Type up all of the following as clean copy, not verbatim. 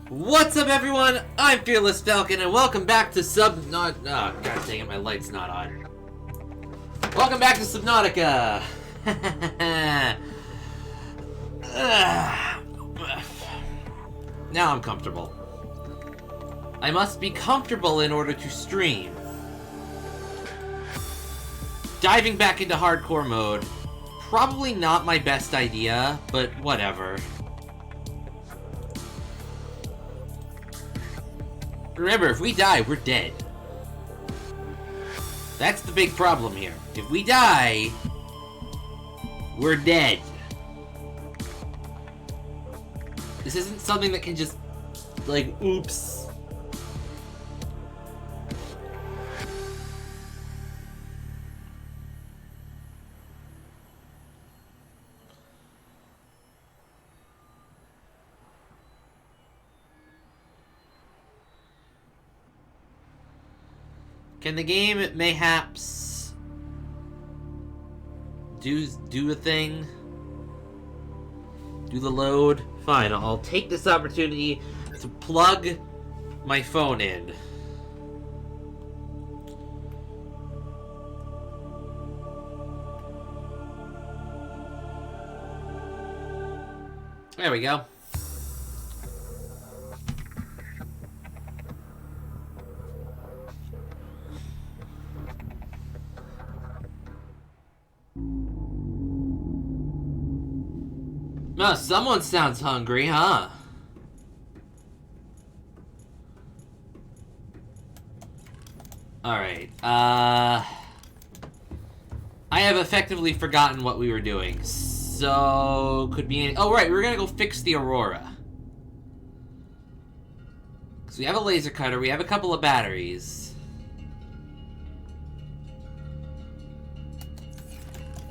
What's up, everyone? I'm Fearless Falcon, and welcome back to god dang it, my light's not on. Welcome back to Subnautica! Now I'm comfortable. I must be comfortable in order to stream. Diving back into hardcore mode. Probably not my best idea, but whatever. Remember, if we die, we're dead. That's the big problem here. If we die, we're dead. This isn't something that can just, like, oops. Can the game mayhaps do a thing? Do the load? Fine, I'll take this opportunity to plug my phone in. There we go. Oh, someone sounds hungry, huh? Alright, I have effectively forgotten what we were doing, so could be any— oh right, we're gonna go fix the Aurora. Because we have a laser cutter, we have a couple of batteries.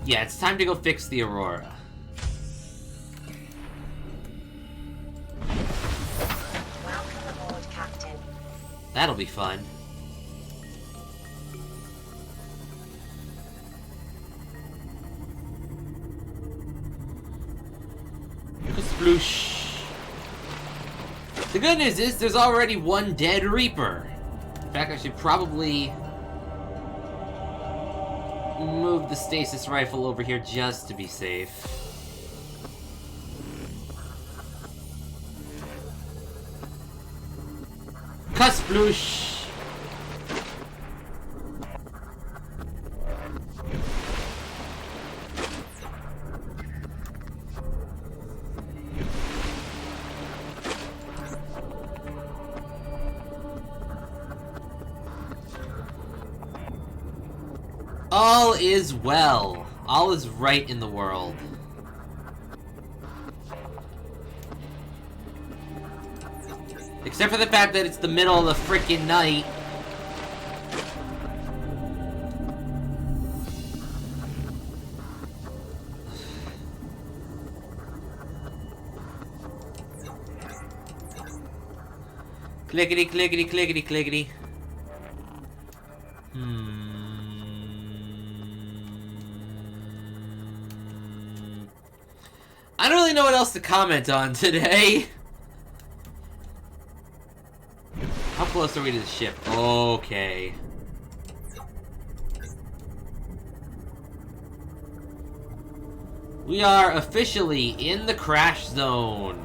Yeah, it's time to go fix the Aurora. That'll be fun. Sploosh. The good news is there's already one dead Reaper. In fact, I should probably move the stasis rifle over here just to be safe. Sploosh. All is well. All is right in the world. Except for the fact that it's the middle of the frickin' night. Clickety, clickety, clickety, clickety. I don't really know what else to comment on today. How close are we to the ship? Okay. We are officially in the crash zone.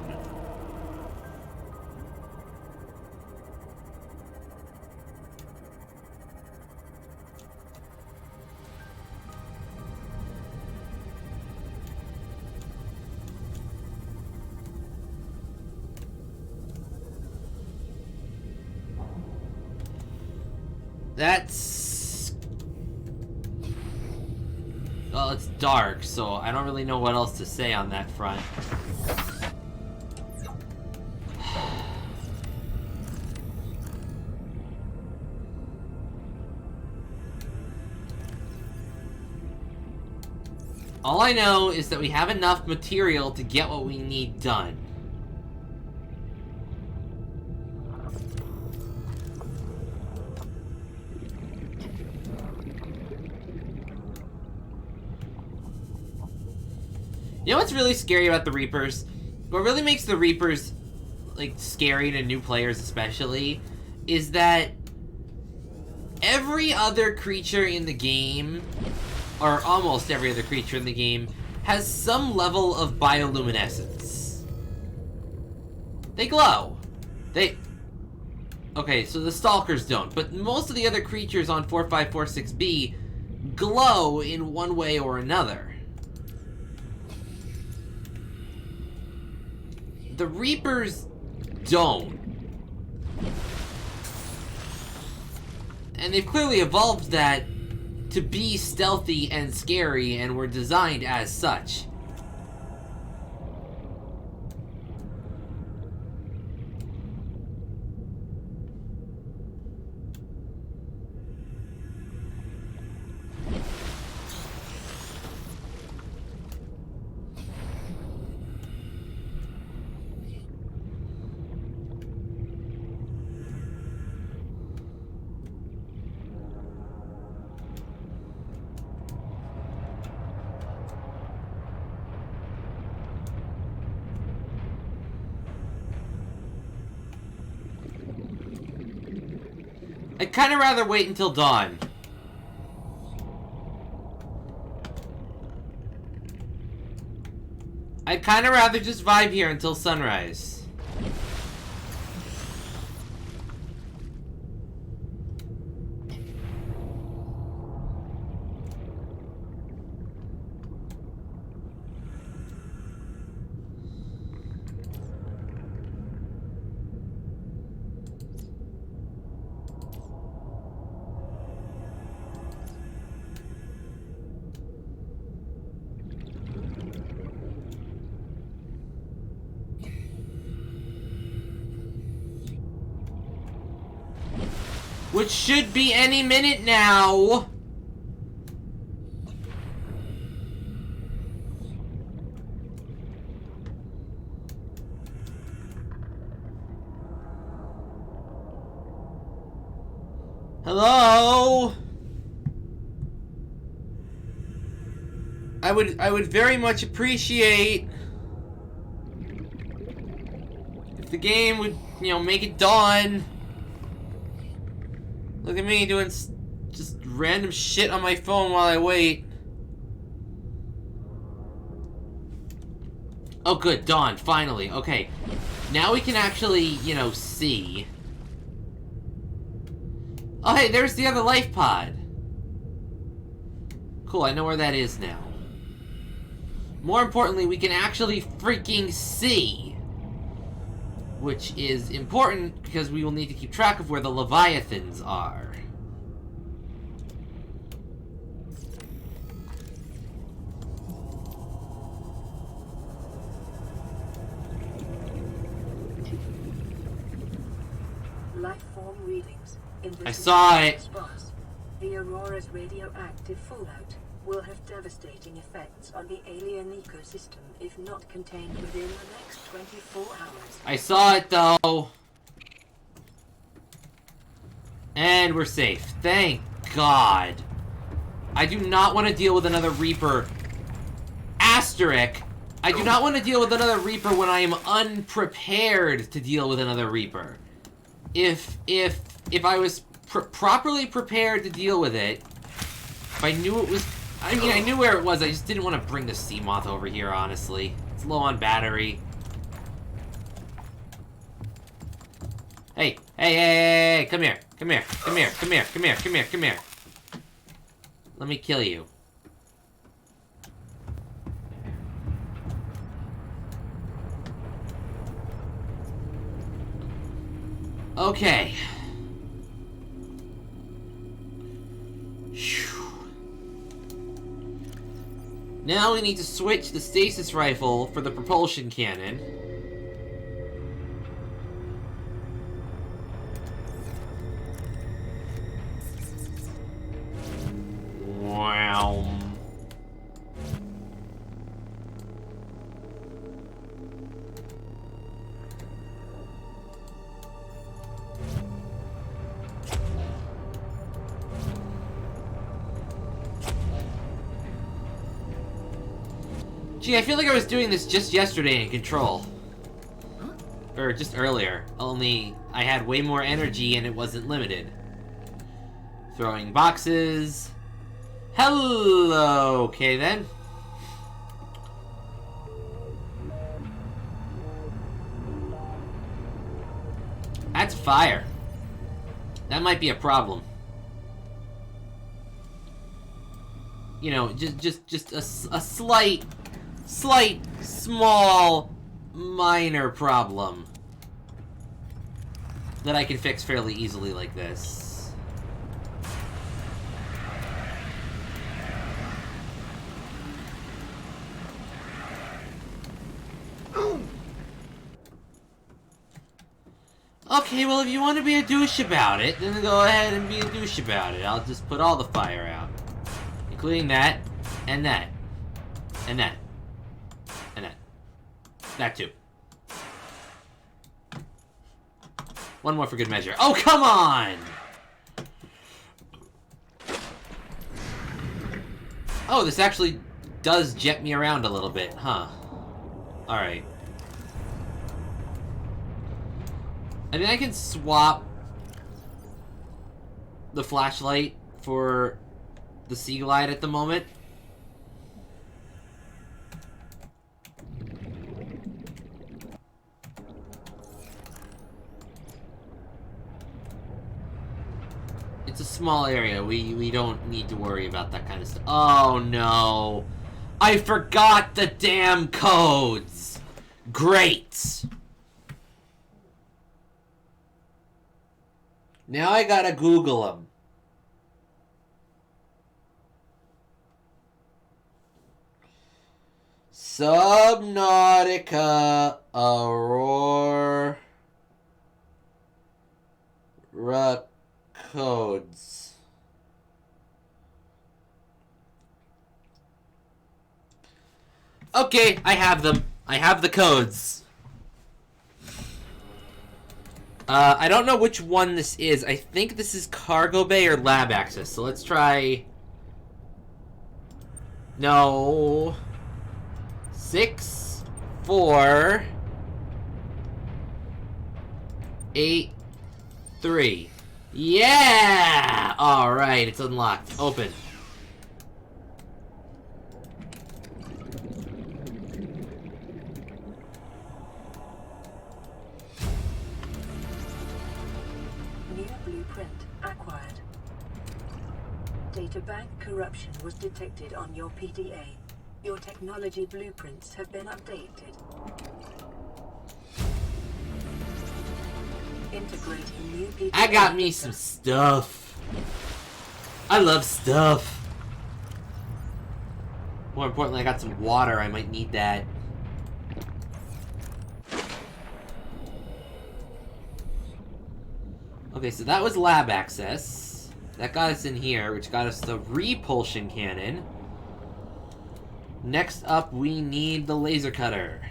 That's... well, it's dark, so I don't really know what else to say on that front. All I know is that we have enough material to get what we need done. You know what's really scary about the Reapers? What really makes the Reapers like, scary to new players especially, is that every other creature in the game, or almost every other creature in the game, has some level of bioluminescence. They glow. Okay, so the stalkers don't, but most of the other creatures on 4546B glow in one way or another. The Reapers don't. And they've clearly evolved that to be stealthy and scary, and were designed as such. I'd kind of rather wait until dawn. I'd kind of rather just vibe here until sunrise. Which should be any minute now. Hello? I would very much appreciate if the game would, you know, make it dawn. Look at me doing just random shit on my phone while I wait. Oh good, dawn, finally. Okay, now we can actually, you know, see. Oh hey, there's the other life pod. Cool, I know where that is now. More importantly, we can actually freaking see. Which is important because we will need to keep track of where the Leviathans are. Life form readings. I saw it. Sparse. The Aurora's radioactive fallout will have devastating effects on the alien ecosystem if not contained within the next 24 hours. I saw it though. And we're safe. Thank God. I do not want to deal with another Reaper. Asterisk. I do not want to deal with another Reaper when I am unprepared to deal with another Reaper. If I was properly prepared to deal with it, if I knew it was... I mean, I knew where it was, I just didn't want to bring the sea moth over here, honestly. It's low on battery. Hey, hey, hey, hey, hey, come here, come here, come here, come here, come here, come here, come here. Let me kill you. Okay. Now we need to switch the stasis rifle for the propulsion cannon. Wow. Gee, I feel like I was doing this just yesterday in Control. Or just earlier. Only I had way more energy and it wasn't limited. Throwing boxes. Hello! Okay then. That's fire. That might be a problem. You know, just a slight, small, minor problem that I can fix fairly easily like this. Okay, well, if you want to be a douche about it, then go ahead and be a douche about it. I'll just put all the fire out. Including that, and that, and that, and that. That too. One more for good measure. Oh, come on! Oh, this actually does jet me around a little bit, huh? Alright. I mean, I can swap the flashlight for the Sea Glide at the moment. It's a small area. We don't need to worry about that kind of stuff. Oh no. I forgot the damn codes. Great. Now I gotta Google them. Subnautica Aurora codes. Okay, I have them. I have the codes. I don't know which one this is. I think this is cargo bay or lab access. So let's try... No... 6, 4, 8, 3. Yeah! Alright, it's unlocked. Open. New blueprint acquired. Data bank corruption was detected on your PDA. Your technology blueprints have been updated. Integrating new PDA. I got me some stuff. I love stuff. More importantly, I got some water. I might need that. Okay, so that was lab access. That got us in here, which got us the repulsion cannon. Next up, we need the laser cutter.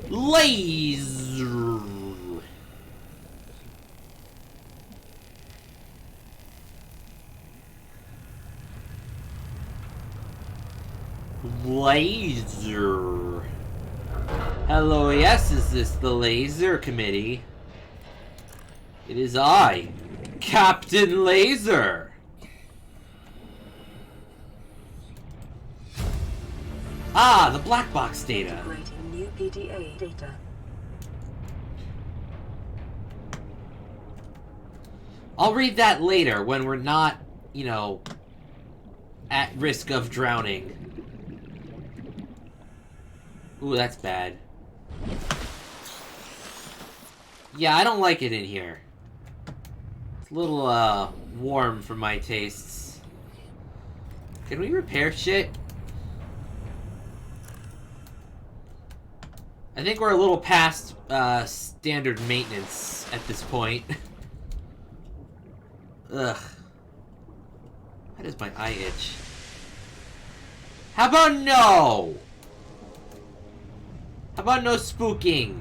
Laser! Laser! Hello, yes, is this the Laser Committee? It is I, Captain Laser! Ah, the black box data. Integrating new PDA data. I'll read that later when we're not, you know, at risk of drowning. Ooh, that's bad. Yeah, I don't like it in here. It's a little, warm for my tastes. Can we repair shit? I think we're a little past, standard maintenance at this point. Ugh. Why does my eye itch? How about no? How about no spooking?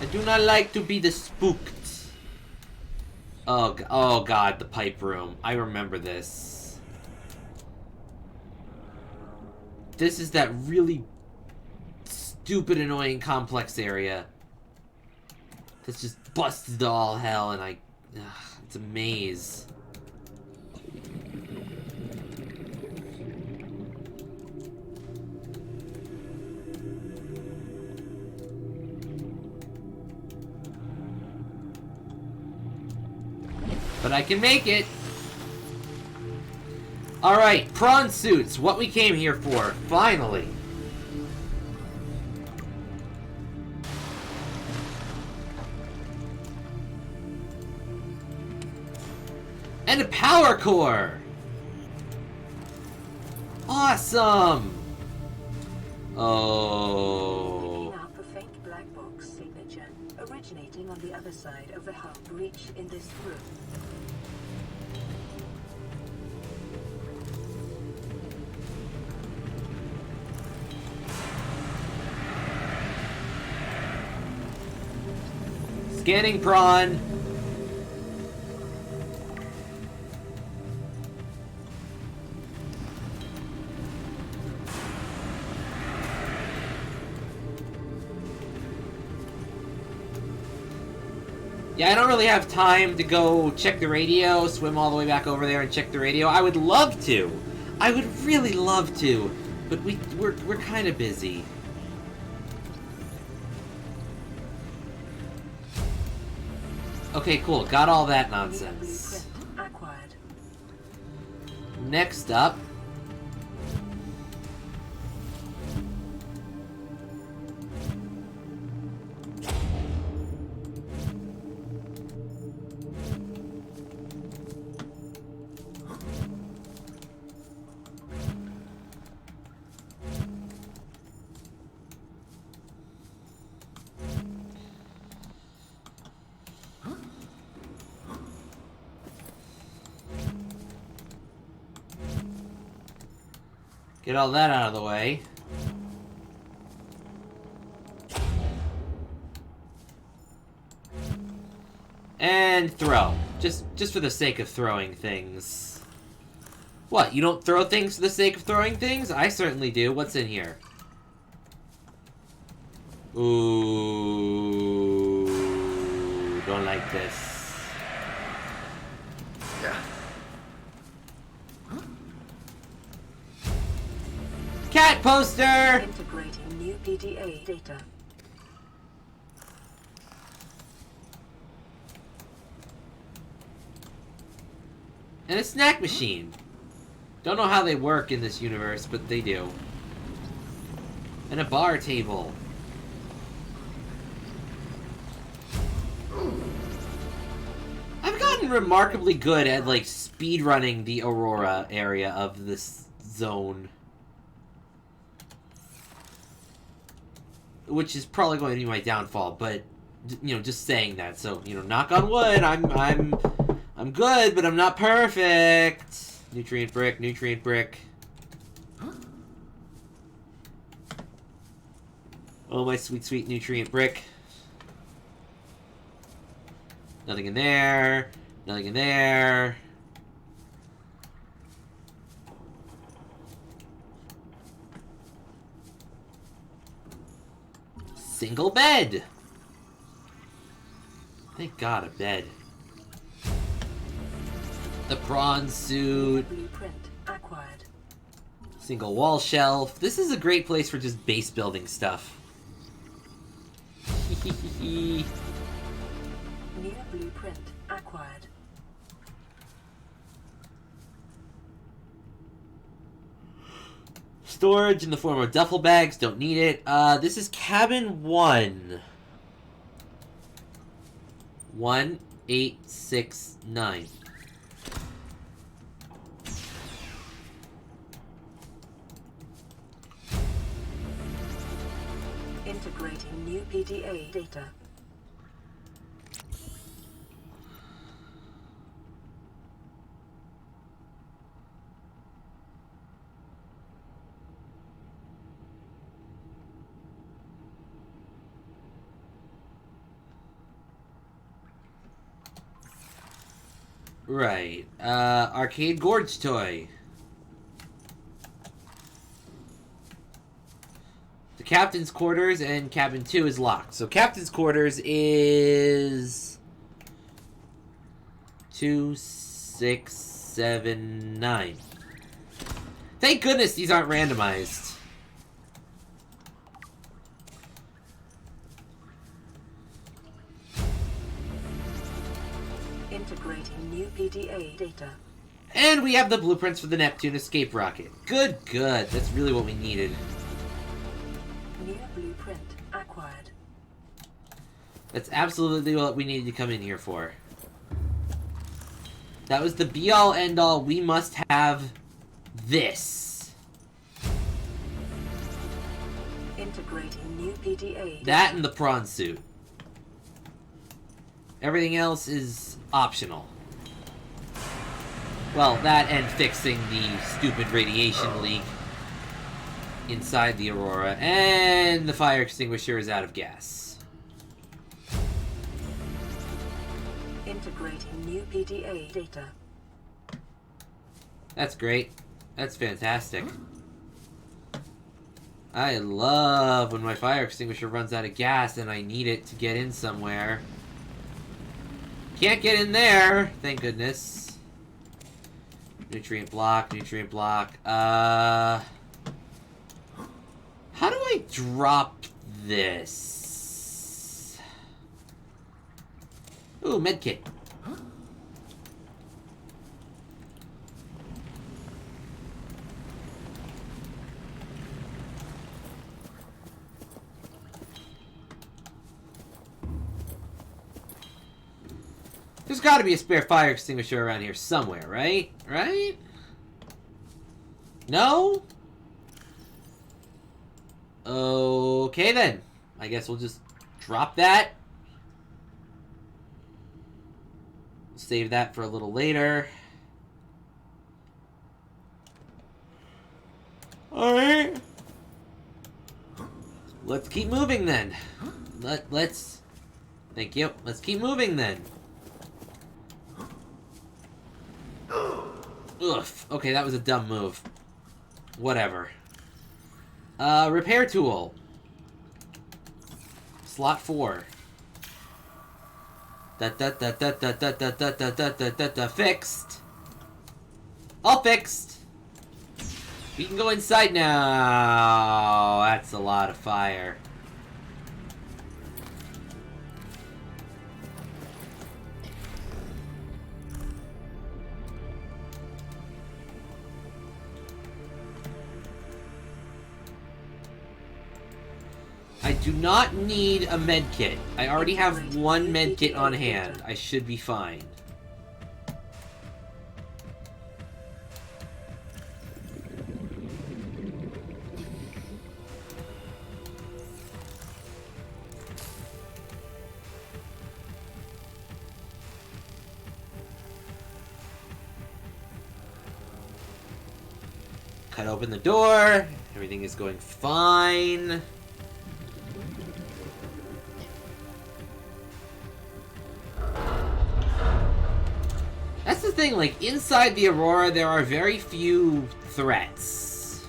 I do not like to be the spooked. Oh god, the pipe room. I remember this. this is that really stupid, annoying, complex area that's just busted to all hell, and it's a maze. But I can make it! Alright, prawn suits, what we came here for, finally! And a power core! Awesome! Oh. Picking up a faint black box signature originating on the other side of the hub breach in this room. Scanning prawn. Yeah, I don't really have time to go check the radio, swim all the way back over there and check the radio. I would love to. I would really love to, but we're kind of busy. Okay, cool. Got all that nonsense. Acquired. Next up. Get all that out of the way. And throw. Just for the sake of throwing things. What, you don't throw things for the sake of throwing things? I certainly do. What's in here? Ooh, don't like this. Cat poster! Integrating new Pda data. And a snack machine. Don't know how they work in this universe, but they do. And a bar table. I've gotten remarkably good at, like, speedrunning the Aurora area of this zone. Which is probably going to be my downfall, but, you know, just saying that. So, you know, knock on wood, I'm good, but I'm not perfect. Nutrient brick, nutrient brick. Oh, my sweet, sweet nutrient brick. Nothing in there. Nothing in there. Single bed. Thank God, a bed. The prawn suit. Blueprint acquired. Single wall shelf. This is a great place for just base building stuff. New blueprint acquired. Storage in the form of duffel bags. Don't need it. This is cabin 1. 1869. Integrating new Pda data. Right. Arcade Gorge toy. Captain's quarters and cabin 2 is locked. So captain's quarters is 2, 6, 7, 9. Thank goodness these aren't randomized. Integrating new PDA data. And we have the blueprints for the Neptune escape rocket. Good, good. That's really what we needed. New blueprint acquired. That's absolutely what we needed to come in here for. That was the be-all, end-all. We must have this. Integrating new PDA. That and the prawn suit. Everything else is optional. Well, that and fixing the stupid radiation leak inside the Aurora. And the fire extinguisher is out of gas. Integrating new PDA data. That's great. That's fantastic. I love when my fire extinguisher runs out of gas and I need it to get in somewhere. Can't get in there, thank goodness. Nutrient block, nutrient block. How do I drop this? Ooh, medkit. There's got to be a spare fire extinguisher around here somewhere, right? Right? No? Okay then. I guess we'll just drop that. Save that for a little later. Alright. Let's keep moving then. Let's... Thank you. Let's keep moving then. Oof. Okay, that was a dumb move. Whatever. Repair tool. Slot 4. Fixed. All fixed. We can go inside now. That's a lot of fire. I do not need a med kit. I already have one med kit on hand. I should be fine. Cut open the door. Everything is going fine. That's the thing, like, inside the Aurora, there are very few threats.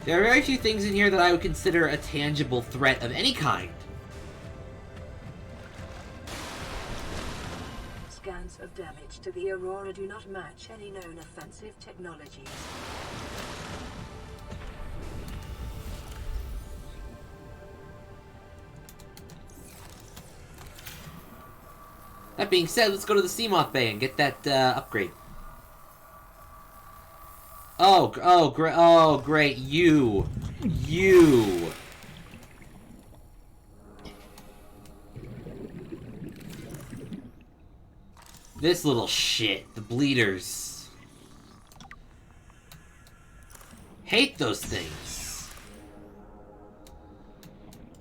There are very few things in here that I would consider a tangible threat of any kind. Scans of damage to the Aurora do not match any known offensive technologies. That being said, let's go to the Seamoth Bay and get that upgrade. Oh, great, you. This little shit, the bleeders. Hate those things.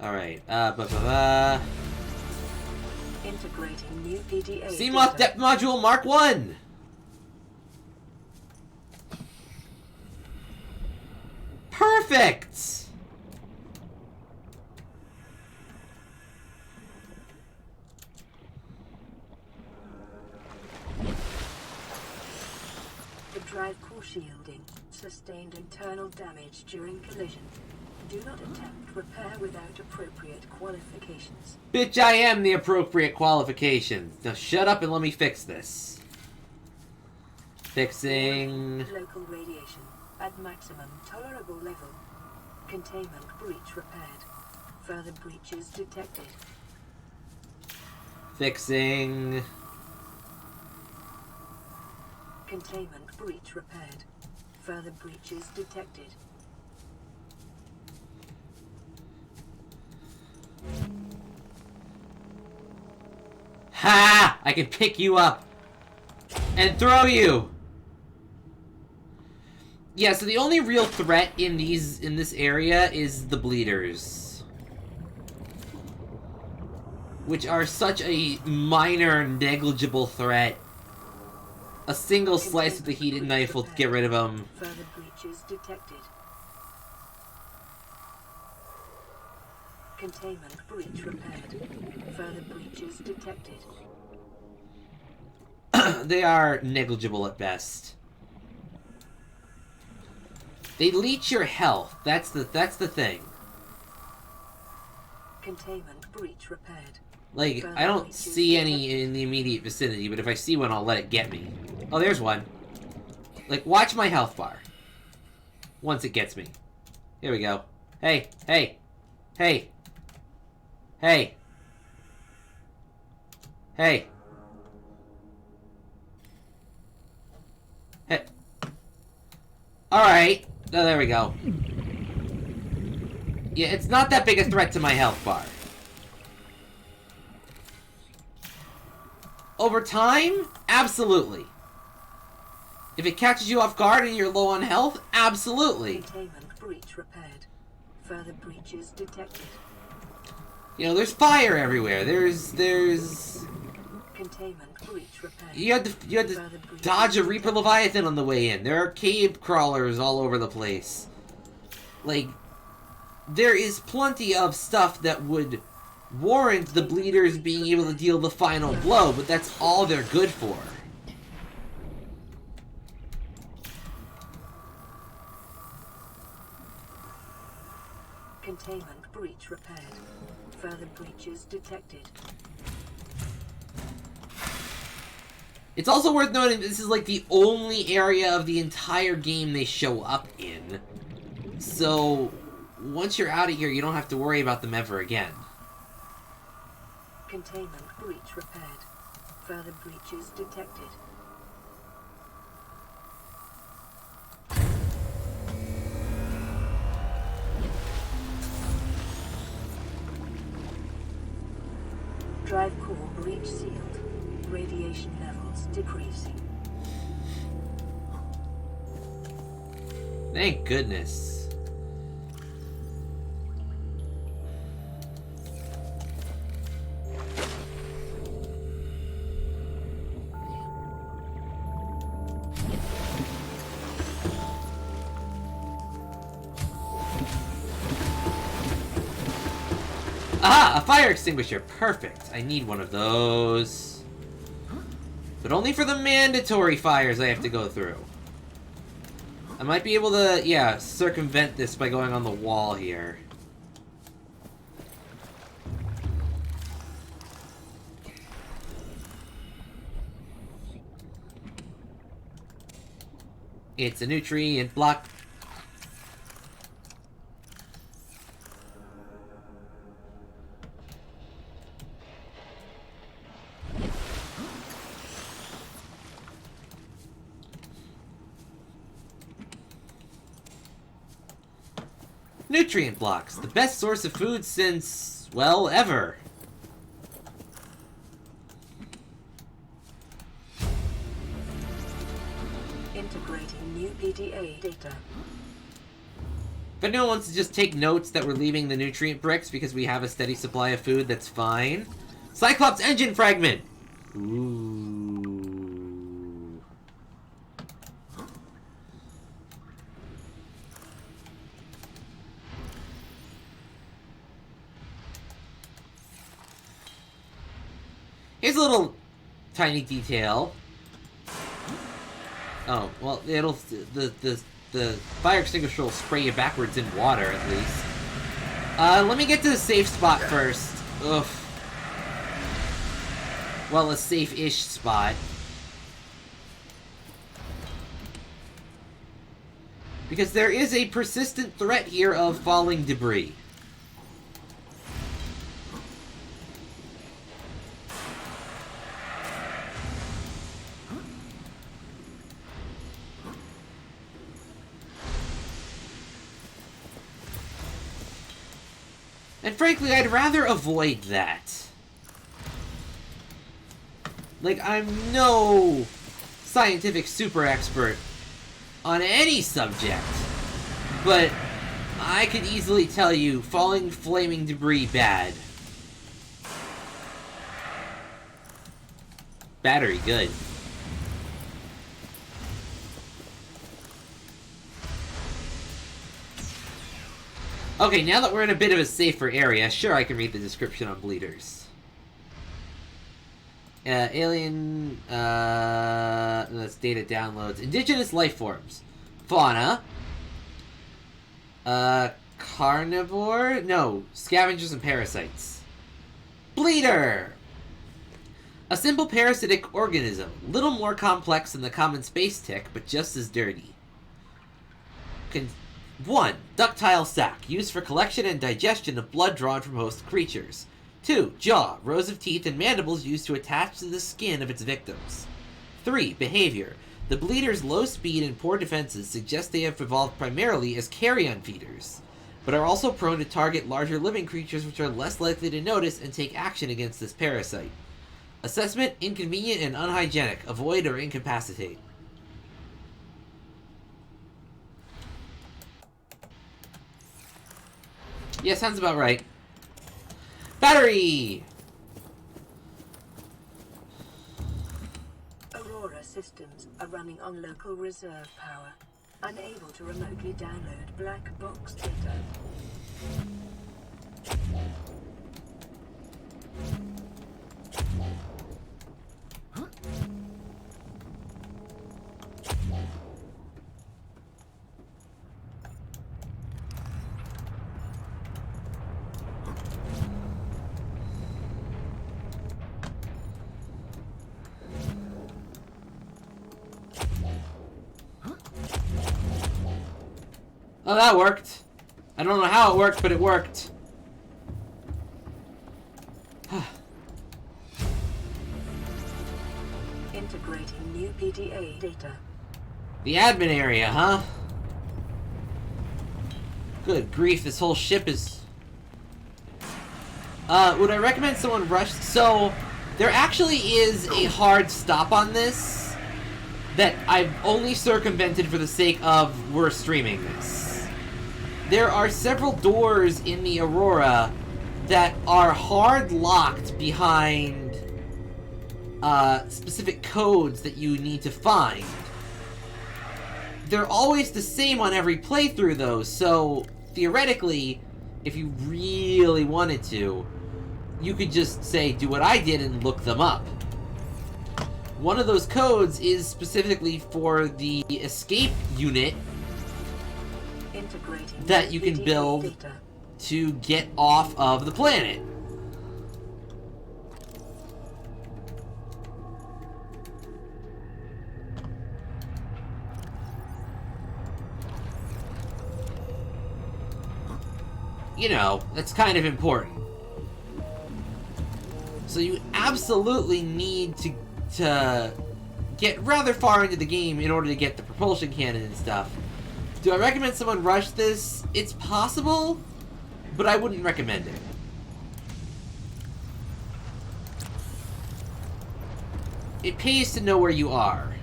Alright, Integrating new PDA. Seamoth Depth Module Mark 1! Perfect! to drive core shielding. Sustained internal damage during collision. Do not attempt repair without appropriate qualifications. Bitch, I am the appropriate qualifications. Now shut up and let me fix this. Fixing... Local radiation at maximum tolerable level. Containment breach repaired. Further breaches detected. Fixing... Containment breach repaired. Further breaches detected. Ha! I can pick you up and throw you. Yeah, so the only real threat in this area is the bleeders, which are such a minor, negligible threat. A single slice with the heated knife will get rid of them. Further breaches detected. Containment breach repaired. Further breaches detected. They are negligible at best. They leech your health. That's the thing. Containment breach repaired. Like, I don't see any in the immediate vicinity, but if I see one, I'll let it get me. Oh, there's one. Like, watch my health bar. Once it gets me. Here we go. Hey, hey, hey, hey, hey. Hey. Alright. Oh, there we go. Yeah, it's not that big a threat to my health bar. Over time? Absolutely. If it catches you off guard and you're low on health? Absolutely. Containment breach repaired. Further breaches detected. You know, there's fire everywhere. There's... Containment breach repaired. You had to dodge a Reaper Leviathan on the way in. There are cave crawlers all over the place. Like, there is plenty of stuff that would warrant the bleeders being able to deal the final blow, but that's all they're good for. Containment breach repaired. Further breaches detected. It's also worth noting this is like the only area of the entire game they show up in. So, once you're out of here, you don't have to worry about them ever again. Containment breach repaired. Further breaches detected. Drive core breach sealed. Radiation levels decreasing. Thank goodness. Aha! A fire extinguisher! Perfect! I need one of those. But only for the mandatory fires I have to go through. I might be able to, yeah, circumvent this by going on the wall here. It's a nutrient block. Nutrient blocks, the best source of food since, well, ever. Integrating new Pda data. If anyone wants to just take notes that we're leaving the nutrient bricks because we have a steady supply of food, that's fine. Cyclops engine fragment! Ooh. Here's a little tiny detail. Oh, well, it'll... The fire extinguisher will spray you backwards in water, at least. Let me get to the safe spot first. Ugh. Well, a safe-ish spot. Because there is a persistent threat here of falling debris. And frankly, I'd rather avoid that. Like, I'm no scientific super expert on any subject, but I could easily tell you falling flaming debris bad. Battery, good. Okay, now that we're in a bit of a safer area, sure, I can read the description on bleeders. Alien, that's data downloads. Indigenous life forms. Fauna. Carnivore? No, scavengers and parasites. Bleeder! A simple parasitic organism, little more complex than the common space tick, but just as dirty. 1. Ductile sac, used for collection and digestion of blood drawn from host creatures. 2. Jaw, rows of teeth and mandibles used to attach to the skin of its victims. 3. Behavior. The bleeder's low speed and poor defenses suggest they have evolved primarily as carrion feeders, but are also prone to target larger living creatures which are less likely to notice and take action against this parasite. Assessment: inconvenient and unhygienic. Avoid or incapacitate. Yeah, sounds about right. Battery! Aurora systems are running on local reserve power, unable to remotely download black box data. Oh, that worked. I don't know how it worked, but it worked. Integrating new Pda data. The admin area, huh? Good grief, this whole ship is... would I recommend someone rush... So, there actually is a hard stop on this that I've only circumvented for the sake of we're streaming this. There are several doors in the Aurora that are hard locked behind specific codes that you need to find. They're always the same on every playthrough though, so theoretically, if you really wanted to, you could just say, do what I did and look them up. One of those codes is specifically for the escape unit that you can build to get off of the planet. You know, that's kind of important. So you absolutely need to get rather far into the game in order to get the propulsion cannon and stuff. Do I recommend someone rush this? It's possible, but I wouldn't recommend it. It pays to know where you are.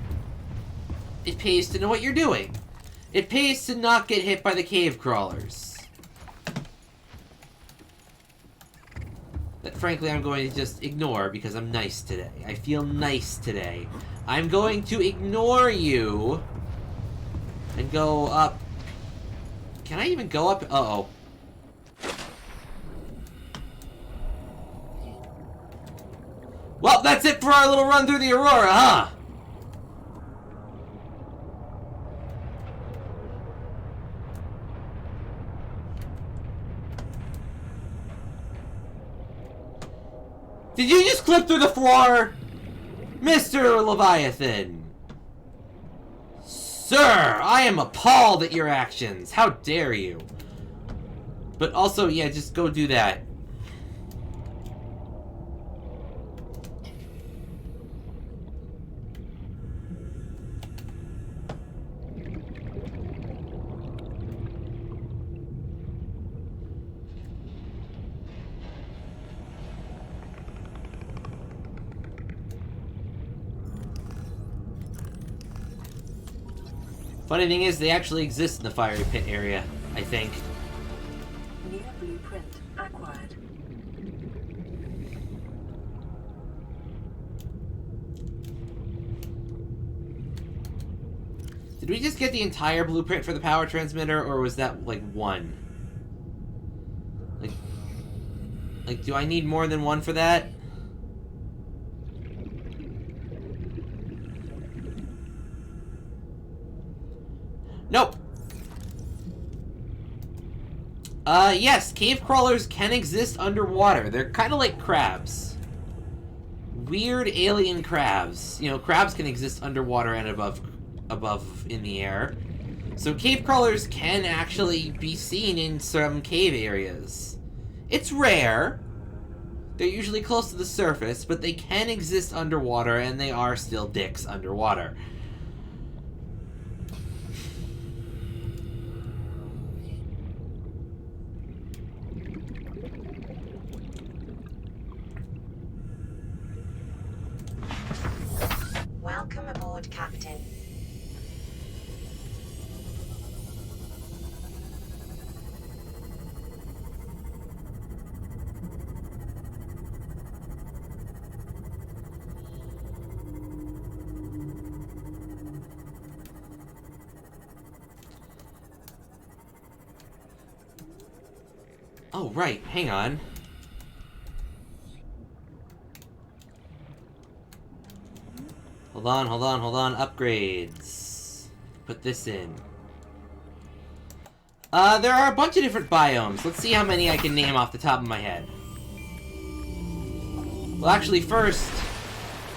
It pays to know what you're doing. It pays to not get hit by the cave crawlers. That frankly I'm going to just ignore because I'm nice today. I feel nice today. I'm going to ignore you and go up. Can I even go up? Uh-oh. Well, that's it for our little run through the Aurora, huh? Did you just clip through the floor? Mr. Leviathan! Sir, I am appalled at your actions. How dare you? But also, yeah, just go do that. Funny thing is, they actually exist in the fiery pit area, I think. New blueprint acquired. Did we just get the entire blueprint for the power transmitter, or was that, like, one? Like, do I need more than one for that? Nope. Yes, cave crawlers can exist underwater. They're kind of like crabs. Weird alien crabs. You know, crabs can exist underwater and above in the air. So cave crawlers can actually be seen in some cave areas. It's rare. They're usually close to the surface, but they can exist underwater, and they are still dicks underwater. Welcome aboard, Captain. Oh, right. Hang on. Hold on. Upgrades. Put this in. There are a bunch of different biomes. Let's see how many I can name off the top of my head. Well, actually, first,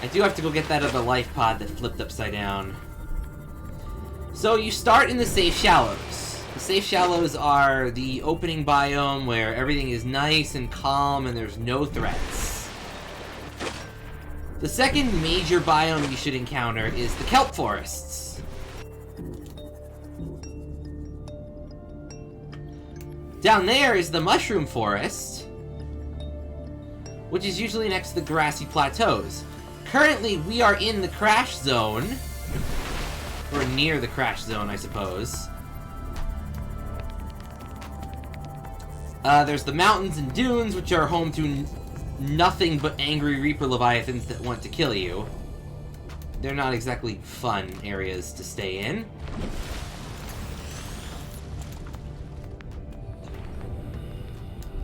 I do have to go get that other life pod that flipped upside down. So, you start in the safe shallows. The safe shallows are the opening biome where everything is nice and calm and there's no threats. The second major biome you should encounter is the Kelp Forests. Down there is the Mushroom Forest, which is usually next to the grassy plateaus. Currently, we are in the crash zone, or near the crash zone, I suppose. There's the mountains and dunes, which are home to nothing but angry Reaper Leviathans that want to kill you. They're not exactly fun areas to stay in.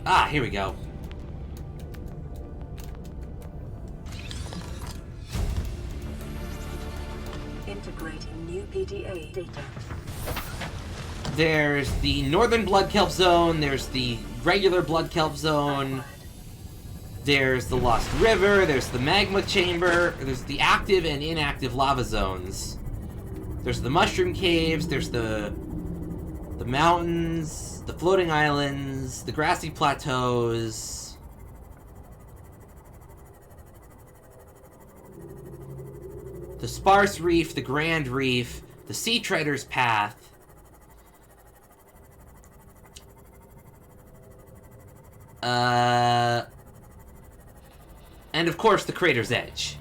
Ah, here we go. Integrating new Pda data. There's the Northern Blood Kelp Zone, there's the regular Blood Kelp Zone, there's the Lost River, there's the Magma Chamber, there's the active and inactive lava zones. There's the Mushroom Caves, there's the mountains, the floating islands, the grassy plateaus. The Sparse Reef, the Grand Reef, the Sea Treader's Path. And of course, the Crater's Edge.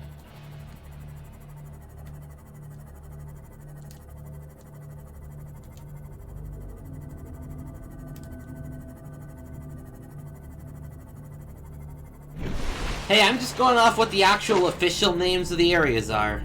Hey, I'm just going off what the actual official names of the areas are.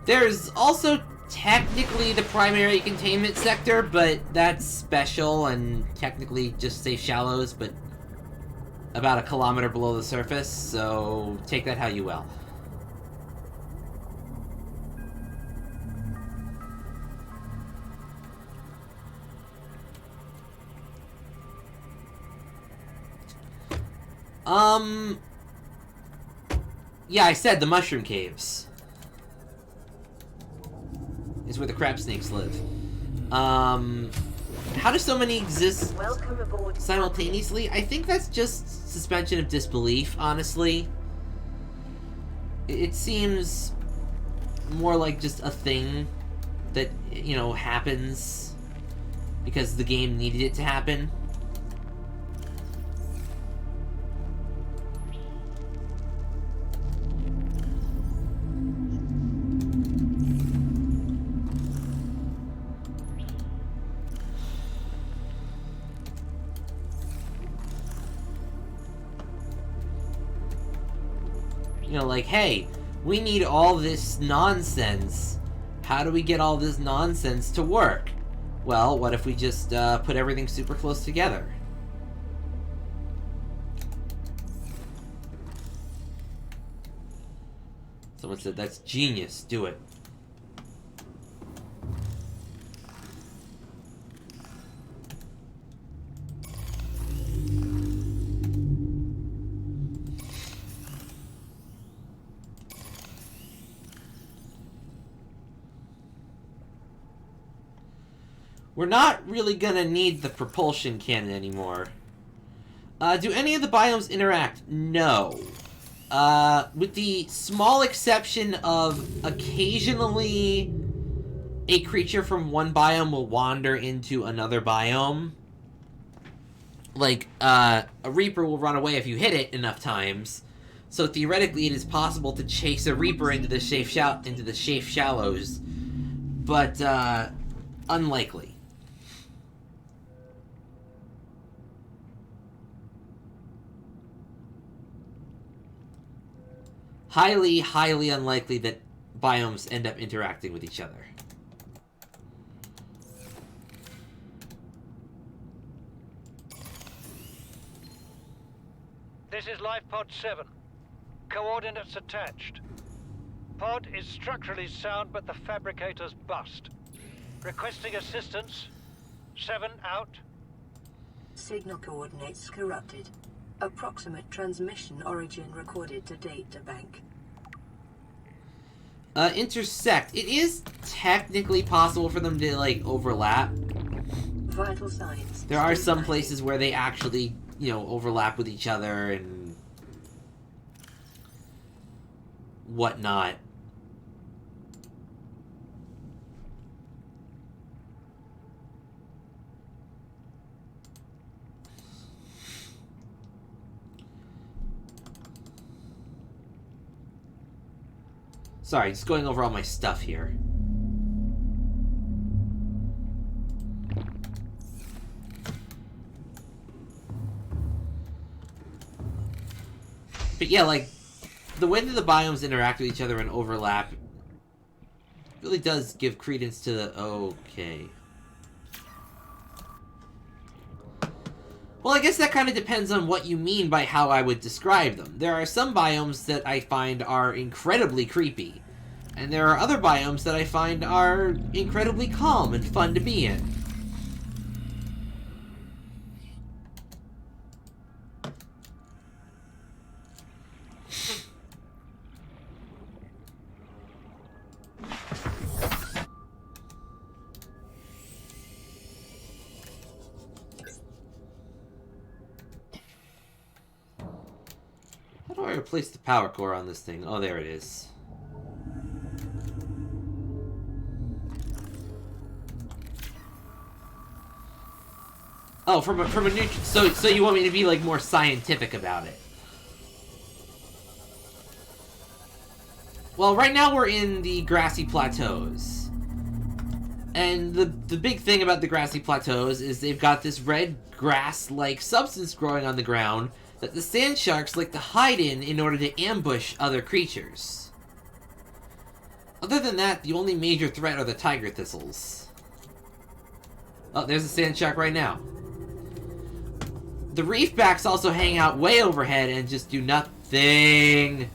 There's also technically the primary containment sector, but that's special and technically just safe shallows, but about a kilometer below the surface, so take that how you will. Yeah, I said the mushroom caves is where the crab snakes live. How do so many exist Welcome aboard. simultaneously? I think that's just suspension of disbelief, honestly. It seems more like just a thing that, you know, happens because the game needed it to happen. You know, like, hey, we need all this nonsense. How do we get all this nonsense to work? Well, what if we just put everything super close together? Someone said, that's genius, do it. We're not really gonna need the propulsion cannon anymore. Do any of the biomes interact? No. With the small exception of occasionally a creature from one biome will wander into another biome. Like, a Reaper will run away if you hit it enough times. So theoretically it is possible to chase a Reaper into the safe shallows. But, unlikely. Highly, highly unlikely that biomes end up interacting with each other. This is Life Pod 7. Coordinates attached. Pod is structurally sound, but the fabricator's bust. Requesting assistance. 7 out. Signal coordinates corrupted. Approximate transmission origin recorded to data bank. Intersect. It is technically possible for them to, like, overlap. Vital signs. There are some places where they actually, you know, overlap with each other and whatnot. Sorry, just going over all my stuff here. But yeah, like, the way that the biomes interact with each other and overlap really does give credence to the... Okay. Well, I guess that kind of depends on what you mean by how I would describe them. There are some biomes that I find are incredibly creepy, and there are other biomes that I find are incredibly calm and fun to be in. How do I replace the power core on this thing? Oh, there it is. Oh, from a so you want me to be, like, more scientific about it? Well, right now we're in the grassy plateaus. And the big thing about the grassy plateaus is they've got this red grass-like substance growing on the ground that the sand sharks like to hide in order to ambush other creatures. Other than that, the only major threat are the tiger thistles. Oh, there's a sand shark right now. The reefbacks also hang out way overhead and just do nothing.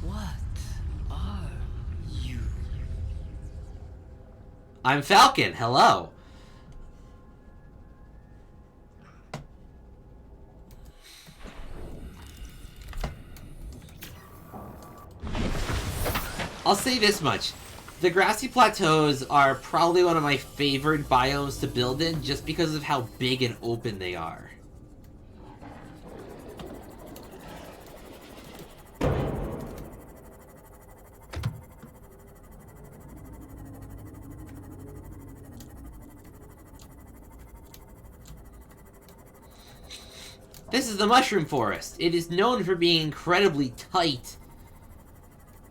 What are you? I'm Falcon. Hello. I'll say this much. The grassy plateaus are probably one of my favorite biomes to build in just because of how big and open they are. This is the mushroom forest. It is known for being incredibly tight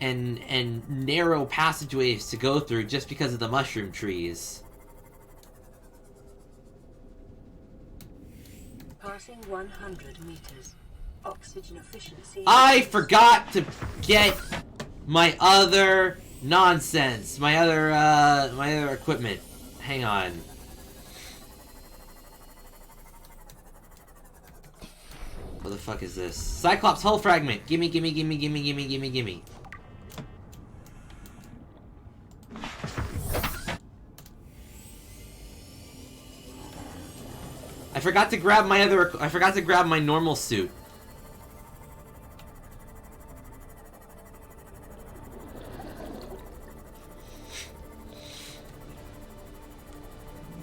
and narrow passageways to go through just because of the mushroom trees. Passing 100 meters. Oxygen efficiency. I forgot to get my other nonsense, my other equipment. Hang on. What the fuck is this? Cyclops hull fragment. Gimme, gimme, gimme, gimme, gimme, gimme, gimme. I forgot to grab my normal suit.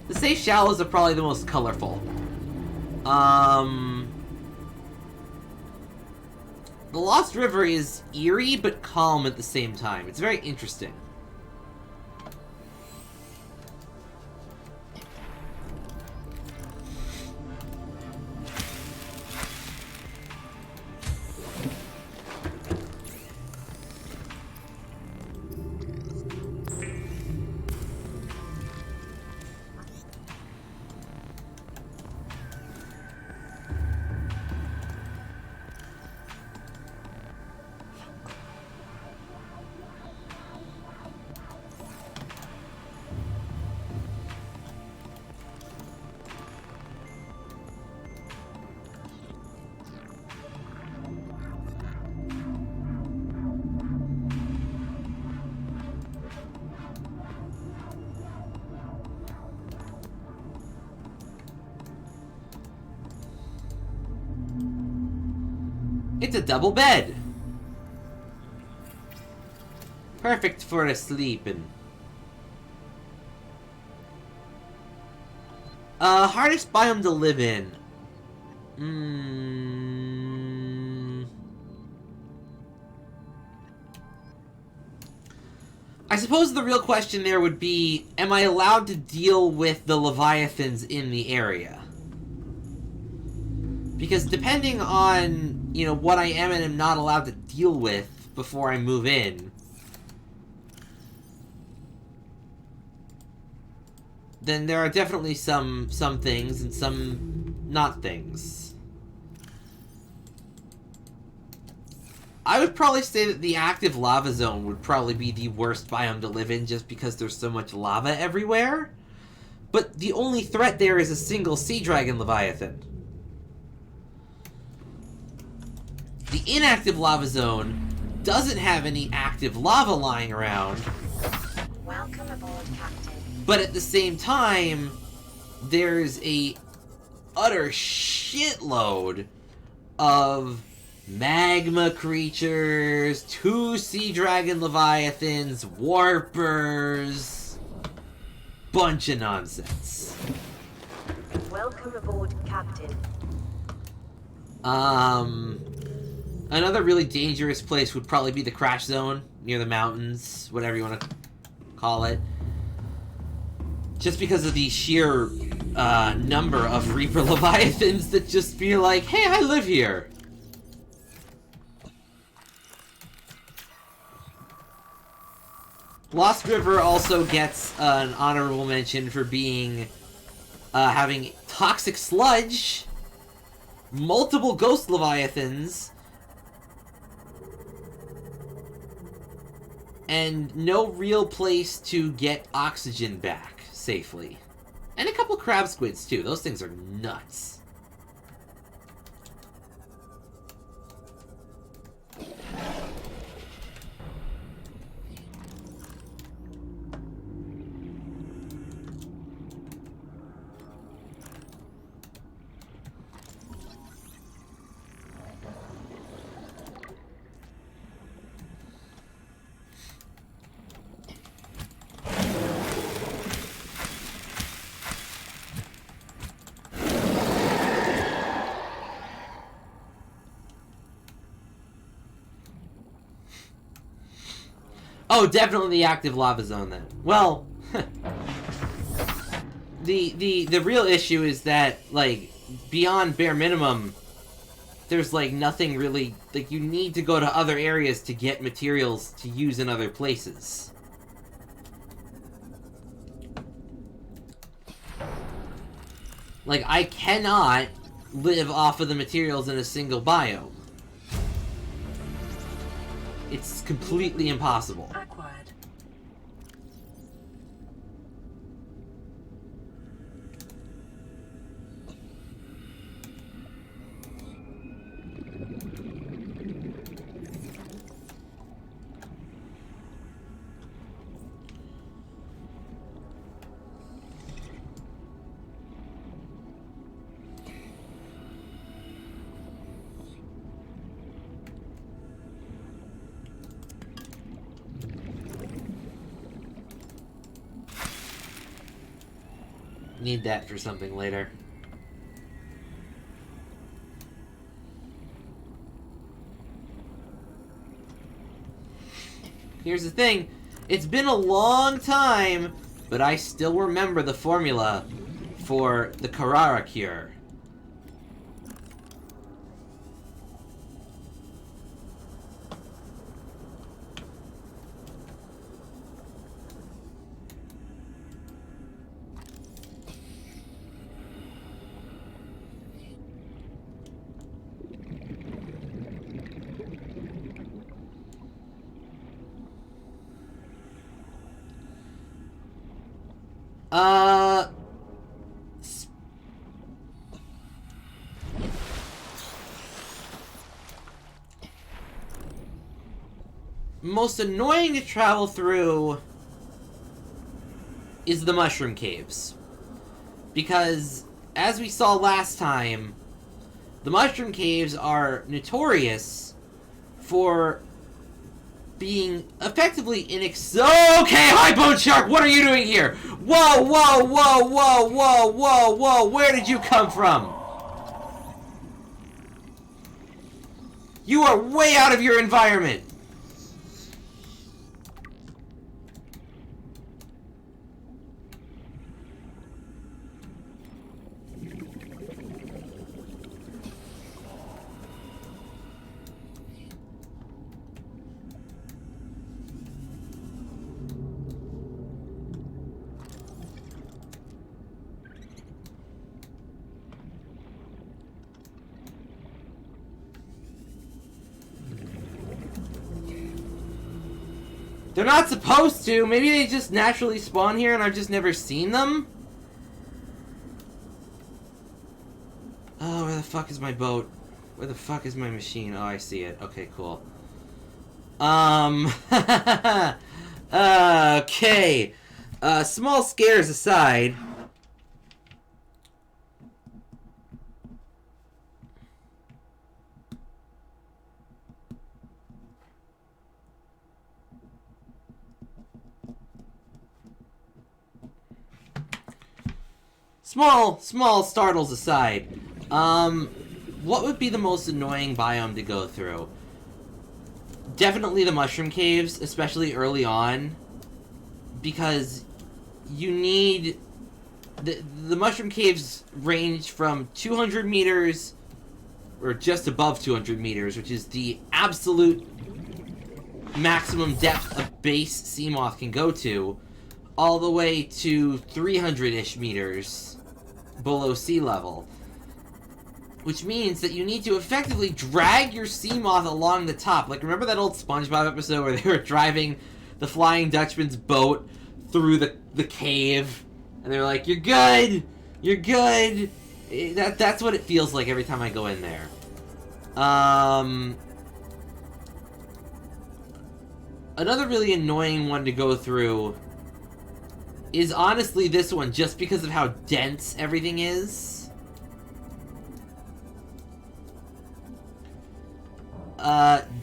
The safe shallows are probably the most colorful. The Lost River is eerie but calm at the same time. It's very interesting. It's a double bed. Perfect for a sleeping. Hardest biome to live in. I suppose the real question there would be, am I allowed to deal with the Leviathans in the area? Because depending on, you know, what I am and am not allowed to deal with before I move in, then there are definitely some things and some not things. I would probably say that the active lava zone would probably be the worst biome to live in just because there's so much lava everywhere. But the only threat there is a single sea dragon Leviathan. The inactive lava zone doesn't have any active lava lying around. Welcome aboard, Captain. But at the same time, there's a utter shitload of magma creatures, 2 sea dragon leviathans, warpers, bunch of nonsense. Welcome aboard, Captain. Another really dangerous place would probably be the crash zone near the mountains, whatever you want to call it. Just because of the sheer number of Reaper Leviathans that just be like, hey, I live here. Lost River also gets an honorable mention for being having toxic sludge, multiple ghost leviathans, and no real place to get oxygen back safely. And a couple crab squids, too. Those things are nuts. Oh, definitely the active lava zone then. Well, the real issue is that, like, beyond bare minimum, there's, like, nothing really... Like, you need to go to other areas to get materials to use in other places. Like, I cannot live off of the materials in a single biome. It's completely impossible. Acquired. Need that for something later. Here's the thing. It's been a long time, but I still remember the formula for the Carrara cure. Most annoying to travel through is the mushroom caves. Because, as we saw last time, the mushroom caves are notorious for being effectively Okay, High Bone Shark, what are you doing here? Whoa, whoa, whoa, whoa, whoa, whoa, whoa, where did you come from? You are way out of your environment. They're not supposed to. Maybe they just naturally spawn here and I've just never seen them? Oh, where the fuck is my boat? Where the fuck is my machine? Oh, I see it. Okay, cool. Okay. Small scares aside... Small startles aside, what would be the most annoying biome to go through? Definitely the mushroom caves, especially early on, because you need... The mushroom caves range from 200 meters, or just above 200 meters, which is the absolute maximum depth a base Seamoth can go to, all the way to 300-ish meters below sea level. Which means that you need to effectively drag your Seamoth along the top. Like, remember that old SpongeBob episode where they were driving the Flying Dutchman's boat through the cave, and they're like, "You're good, you're good." That's what it feels like every time I go in there. Another really annoying one to go through is honestly this one, just because of how dense everything is.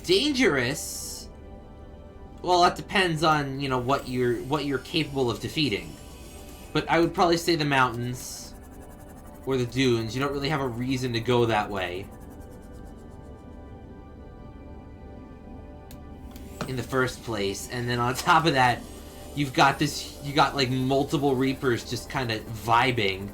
Dangerous. Well, that depends on, you know, what you're capable of defeating. But I would probably say the mountains or the dunes. You don't really have a reason to go that way in the first place. And then on top of that, you got like multiple Reapers just kind of vibing.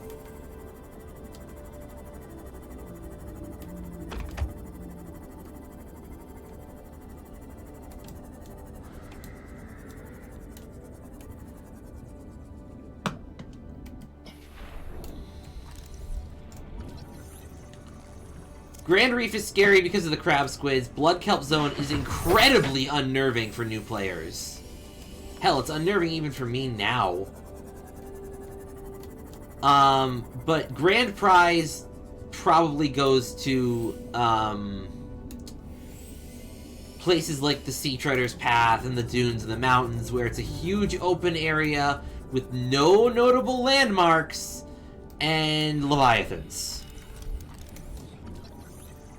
Grand Reef is scary because of the crab squids. Blood Kelp Zone is incredibly unnerving for new players. Hell, it's unnerving even for me now. But Grand Prize probably goes to, places like the Sea Treader's Path and the dunes and the mountains, where it's a huge open area with no notable landmarks and Leviathans.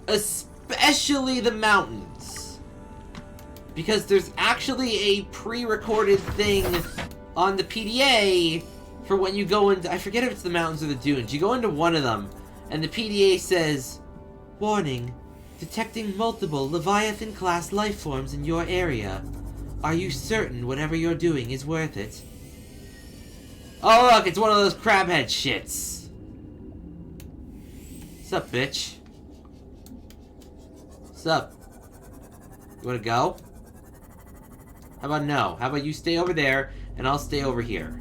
Especially the mountains. Because there's actually a pre-recorded thing on the PDA for when you go into... I forget if it's the mountains or the dunes. You go into one of them, and the PDA says, "Warning, detecting multiple Leviathan-class life forms in your area. Are you certain whatever you're doing is worth it?" Oh look, it's one of those crabhead shits. What's up, bitch? What's up? You wanna go? How about no? How about you stay over there, and I'll stay over here?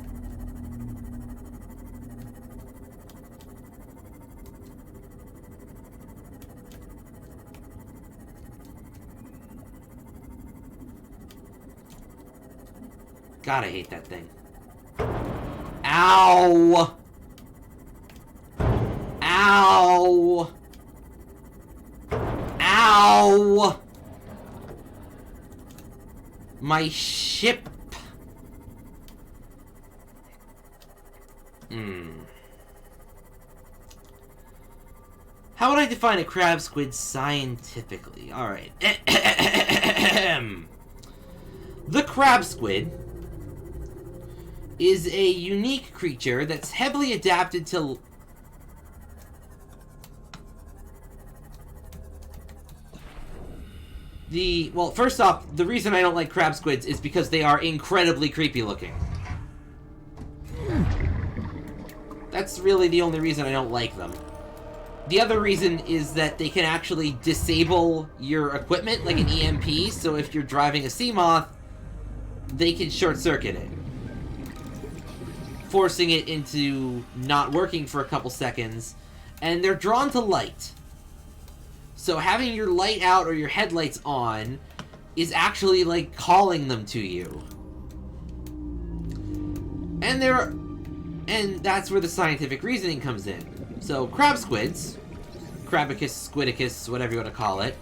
God, I hate that thing. Ow! Ow! Ow! My ship. How would I define a crab squid scientifically? Alright. The crab squid is a unique creature that's heavily adapted to... Well, first off, the reason I don't like crab squids is because they are incredibly creepy looking. That's really the only reason I don't like them. The other reason is that they can actually disable your equipment, like an EMP, so if you're driving a Seamoth, they can short-circuit it, forcing it into not working for a couple seconds, and they're drawn to light. So having your light out or your headlights on is actually like calling them to you. And that's where the scientific reasoning comes in. So crab squids, Crabicus, Squidicus, whatever you want to call it,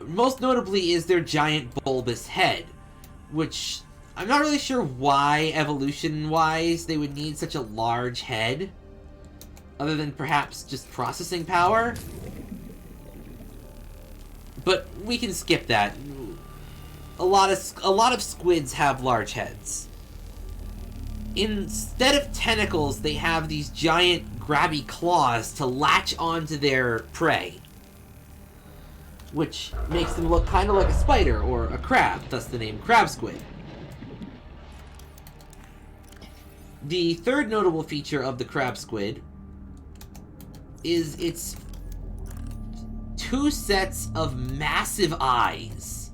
most notably is their giant bulbous head, which I'm not really sure why evolution-wise they would need such a large head, other than perhaps just processing power. But we can skip that. A lot of squids have large heads. Instead of tentacles, they have these giant grabby claws to latch onto their prey, which makes them look kind of like a spider or a crab, thus the name crab squid. The third notable feature of the crab squid is its two sets of massive eyes.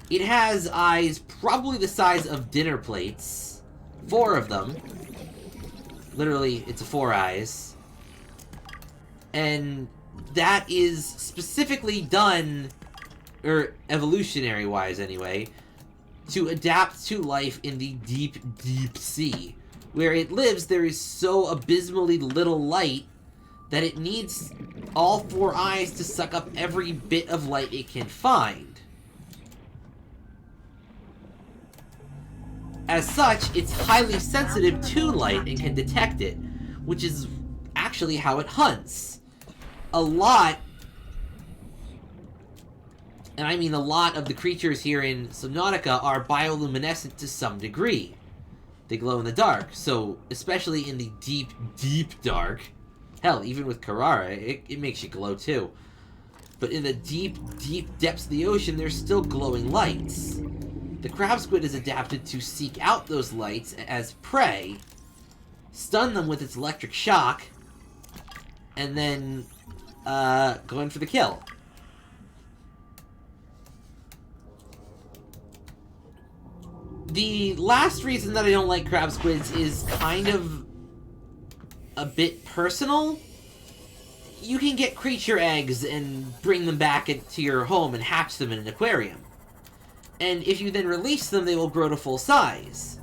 It has eyes probably the size of dinner plates. 4 of them. Literally, it's 4 eyes. And that is specifically done or evolutionary-wise anyway, to adapt to life in the deep, deep sea. Where it lives, there is so abysmally little light that it needs all 4 eyes to suck up every bit of light it can find. As such, it's highly sensitive to light and can detect it, which is actually how it hunts. A lot, and I mean a lot, of the creatures here in Subnautica are bioluminescent to some degree. They glow in the dark, so especially in the deep, deep dark, hell, even with Carrara, it makes you glow too. But in the deep, deep depths of the ocean, there's still glowing lights. The crab squid is adapted to seek out those lights as prey, stun them with its electric shock, and then go in for the kill. The last reason that I don't like crab squids is kind of a bit personal. You can get creature eggs and bring them back into your home and hatch them in an aquarium. And if you then release them, they will grow to full size.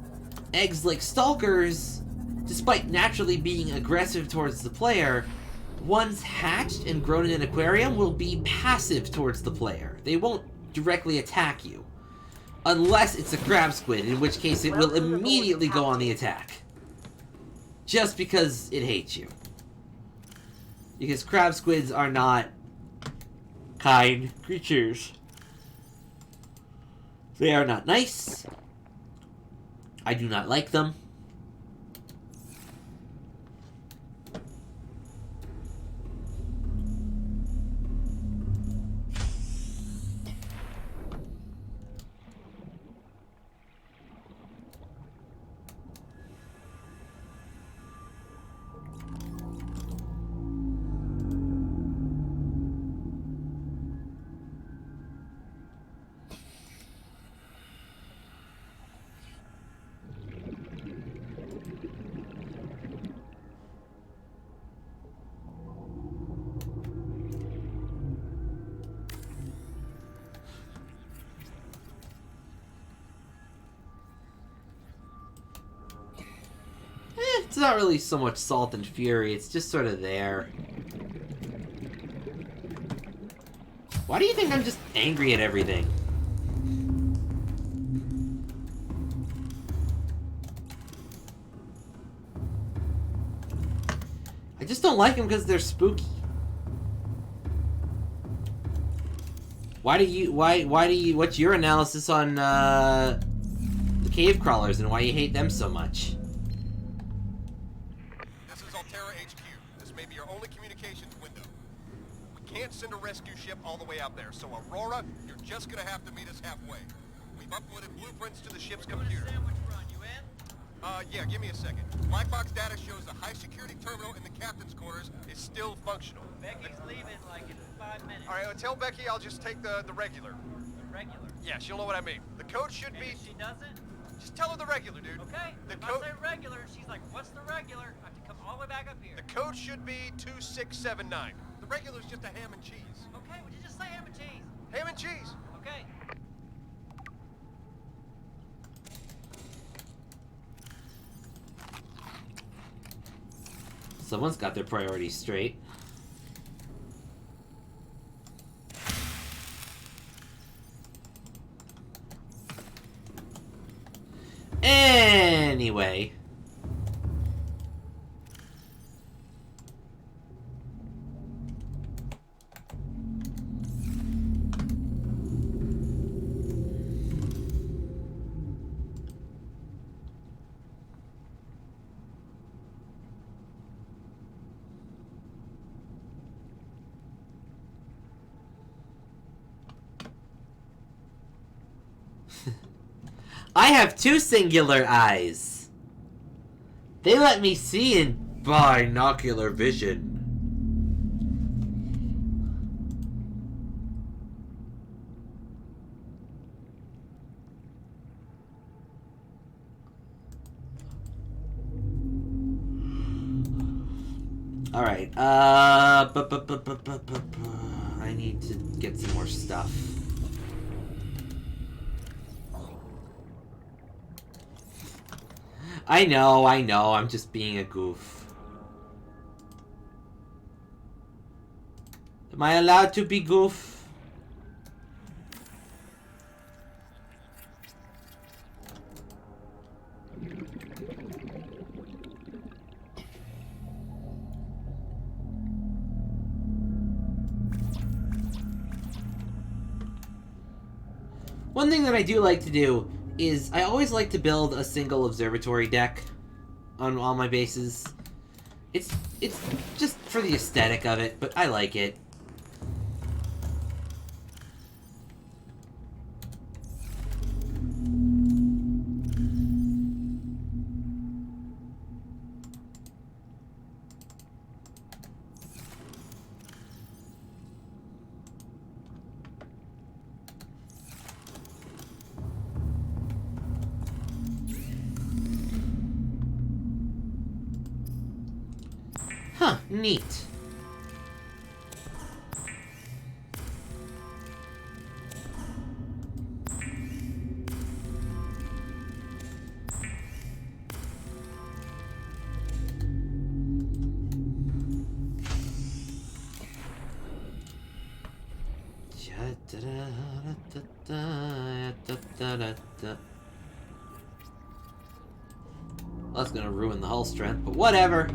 Eggs like stalkers, despite naturally being aggressive towards the player, once hatched and grown in an aquarium will be passive towards the player. They won't directly attack you. Unless it's a crab squid, in which case it will immediately go on the attack. Just because it hates you. Because crab squids are not kind creatures. They are not nice. I do not like them. It's not really so much salt and fury, it's just sort of there. Why do you think I'm just angry at everything? I just don't like them because they're spooky. What's your analysis on, the cave crawlers and why you hate them so much? Send a rescue ship all the way out there, so Aurora, you're just gonna have to meet us halfway. We've uploaded blueprints to the ship's computer. Sandwich run, you in? Yeah, give me a second. Black box data shows the high-security terminal in the captain's quarters is still functional. Becky's leaving like in 5 minutes. All right, tell Becky I'll just take the regular. The regular. Yeah, she'll know what I mean. The code should And be... if she doesn't? Just tell her the regular, dude. Okay. The If code... I say regular, she's like, what's the regular? I have to come all the way back up here. The code should be 2679. The regular's just a ham and cheese. Okay, would you just say ham and cheese? Ham and cheese. Okay. Someone's got their priorities straight. Anyway. I have 2 singular eyes. They let me see in binocular vision. Alright, I need to get some more stuff. I know, I'm just being a goof. Am I allowed to be goof? One thing that I do like to do is I always like to build a single observatory deck on all my bases. It's just for the aesthetic of it, but I like it. Huh, neat. Well, that's gonna ruin the hull strength, but whatever.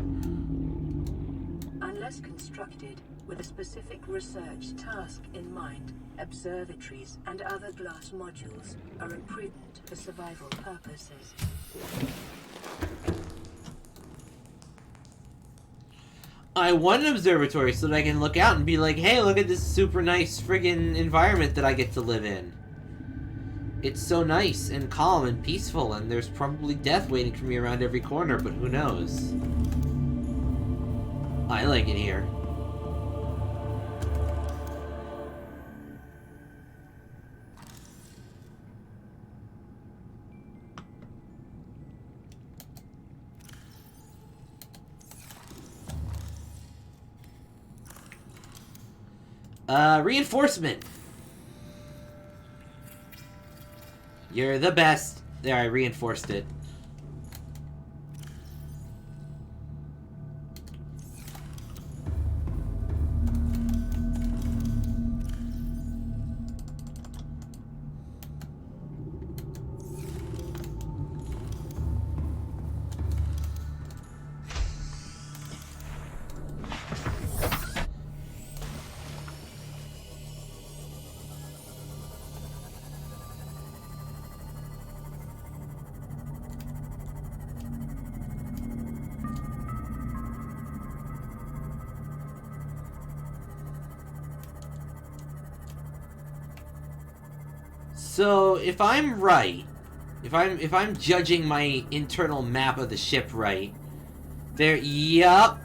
Unless constructed with a specific research task in mind, observatories and other glass modules are imprudent for survival purposes. I want an observatory so that I can look out and be like, hey, look at this super nice friggin' environment that I get to live in. It's so nice and calm and peaceful, and there's probably death waiting for me around every corner, but who knows? I like it here. Reinforcement! You're the best. There, I reinforced it. So, if I'm right, if I'm judging my internal map of the ship right, yup.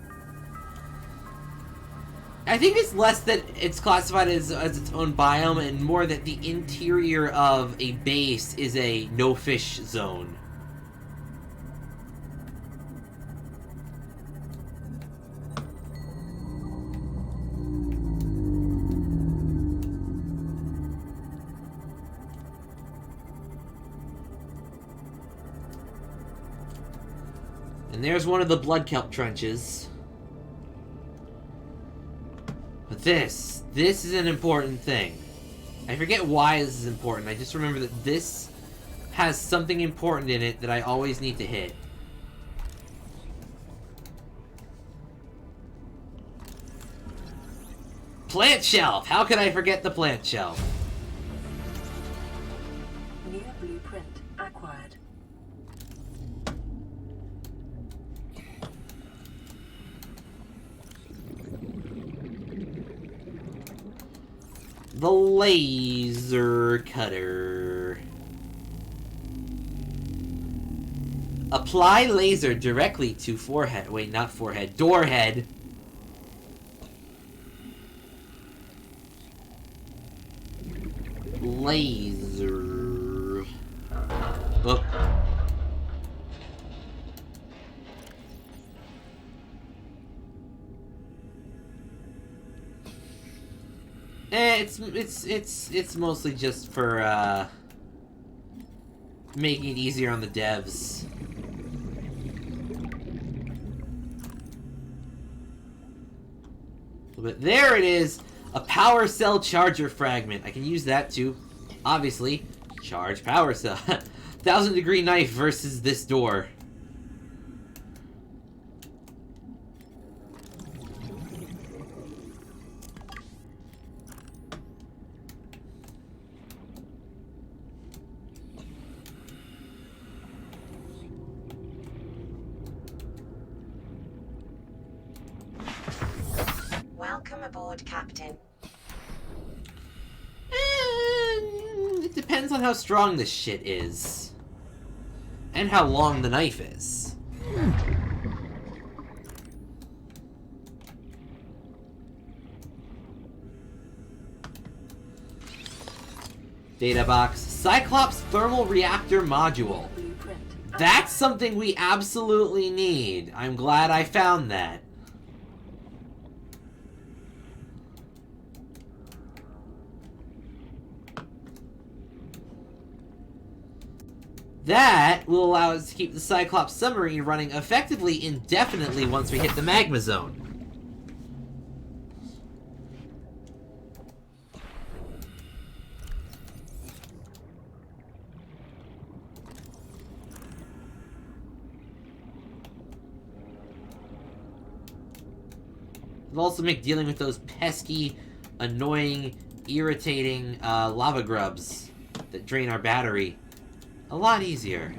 I think it's less that it's classified as its own biome and more that the interior of a base is a no-fish zone. And there's one of the blood kelp trenches. But this is an important thing. I forget why this is important. I just remember that this has something important in it that I always need to hit. Plant shelf! How could I forget the plant shelf? New blueprint acquired. The laser cutter. Apply laser directly to forehead. Wait, not forehead. Door head. Laser. Oh. It's mostly just for making it easier on the devs. bit. There it is! A power cell charger fragment. I can use that to, obviously, charge power cell. 1000-degree knife versus this door. Welcome aboard, Captain. It depends on how strong this shit is. And how long the knife is. Data box. Cyclops thermal reactor module. Blueprint. That's something we absolutely need. I'm glad I found that. That will allow us to keep the Cyclops submarine running effectively indefinitely once we hit the magma zone. It'll also make dealing with those pesky, annoying, irritating lava grubs that drain our battery a lot easier.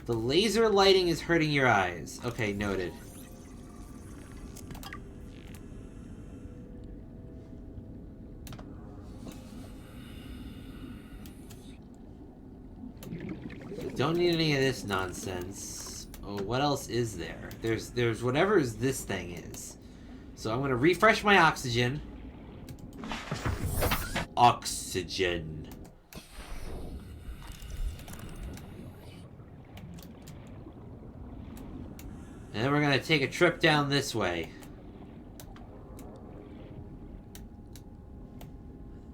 The laser lighting is hurting your eyes. Okay, noted. Don't need any of this nonsense. Oh, what else is there? There's whatever this thing is. So I'm gonna refresh my oxygen. Oxygen. And then we're gonna take a trip down this way.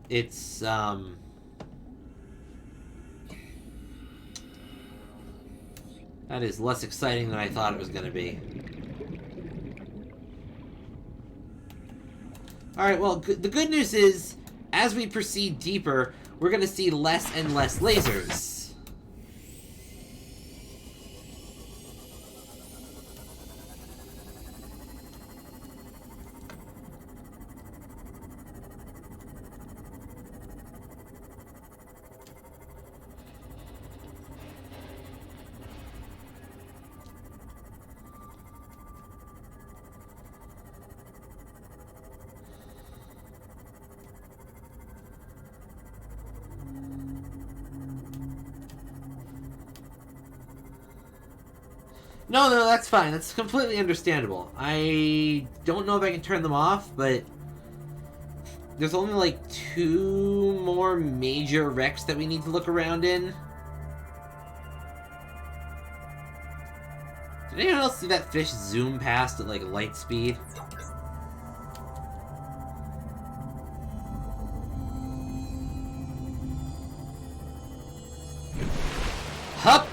It's, that is less exciting than I thought it was gonna be. Alright, well, the good news is, as we proceed deeper, we're gonna see less and less lasers. No, that's fine. That's completely understandable. I don't know if I can turn them off, but there's only like 2 more major wrecks that we need to look around in. Did anyone else see that fish zoom past at like light speed? Hup!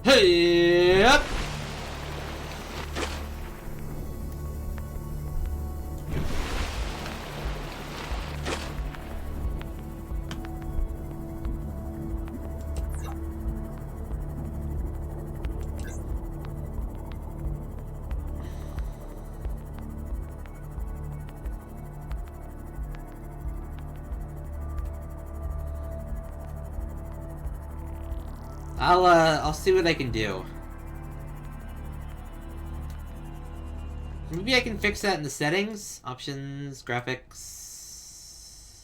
Hey up! I'll see what I can do. Maybe I can fix that in the settings. Options, graphics.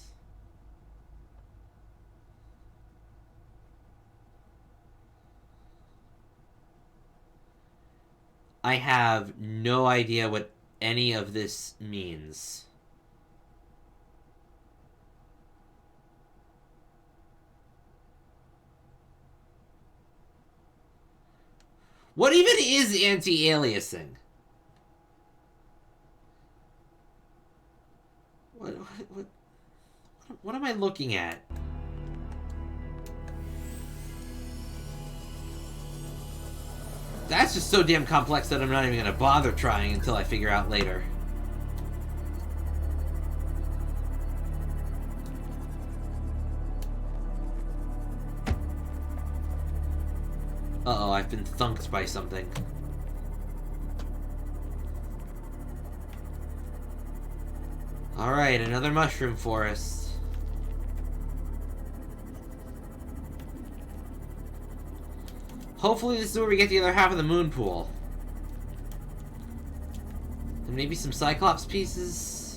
I have no idea what any of this means. What even is anti-aliasing? What am I looking at? That's just so damn complex that I'm not even gonna bother trying until I figure out later. Uh-oh, I've been thunked by something. Alright, another mushroom forest. Hopefully this is where we get the other half of the moon pool. And maybe some Cyclops pieces.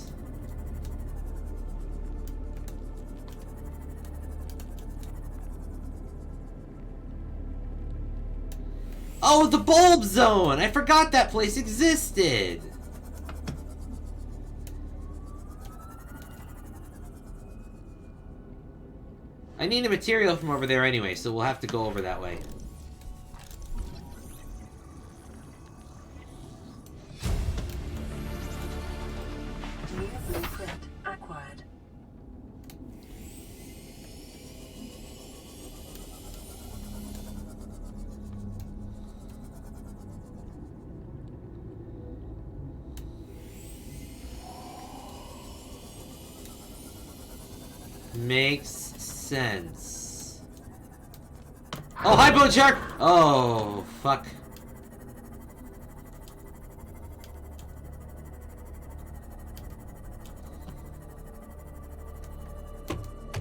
Oh, the bulb zone! I forgot that place existed! I need a material from over there anyway, so we'll have to go over that way. New blueprint acquired. Makes sense. Oh, hi, Bone Shark! Oh, fuck.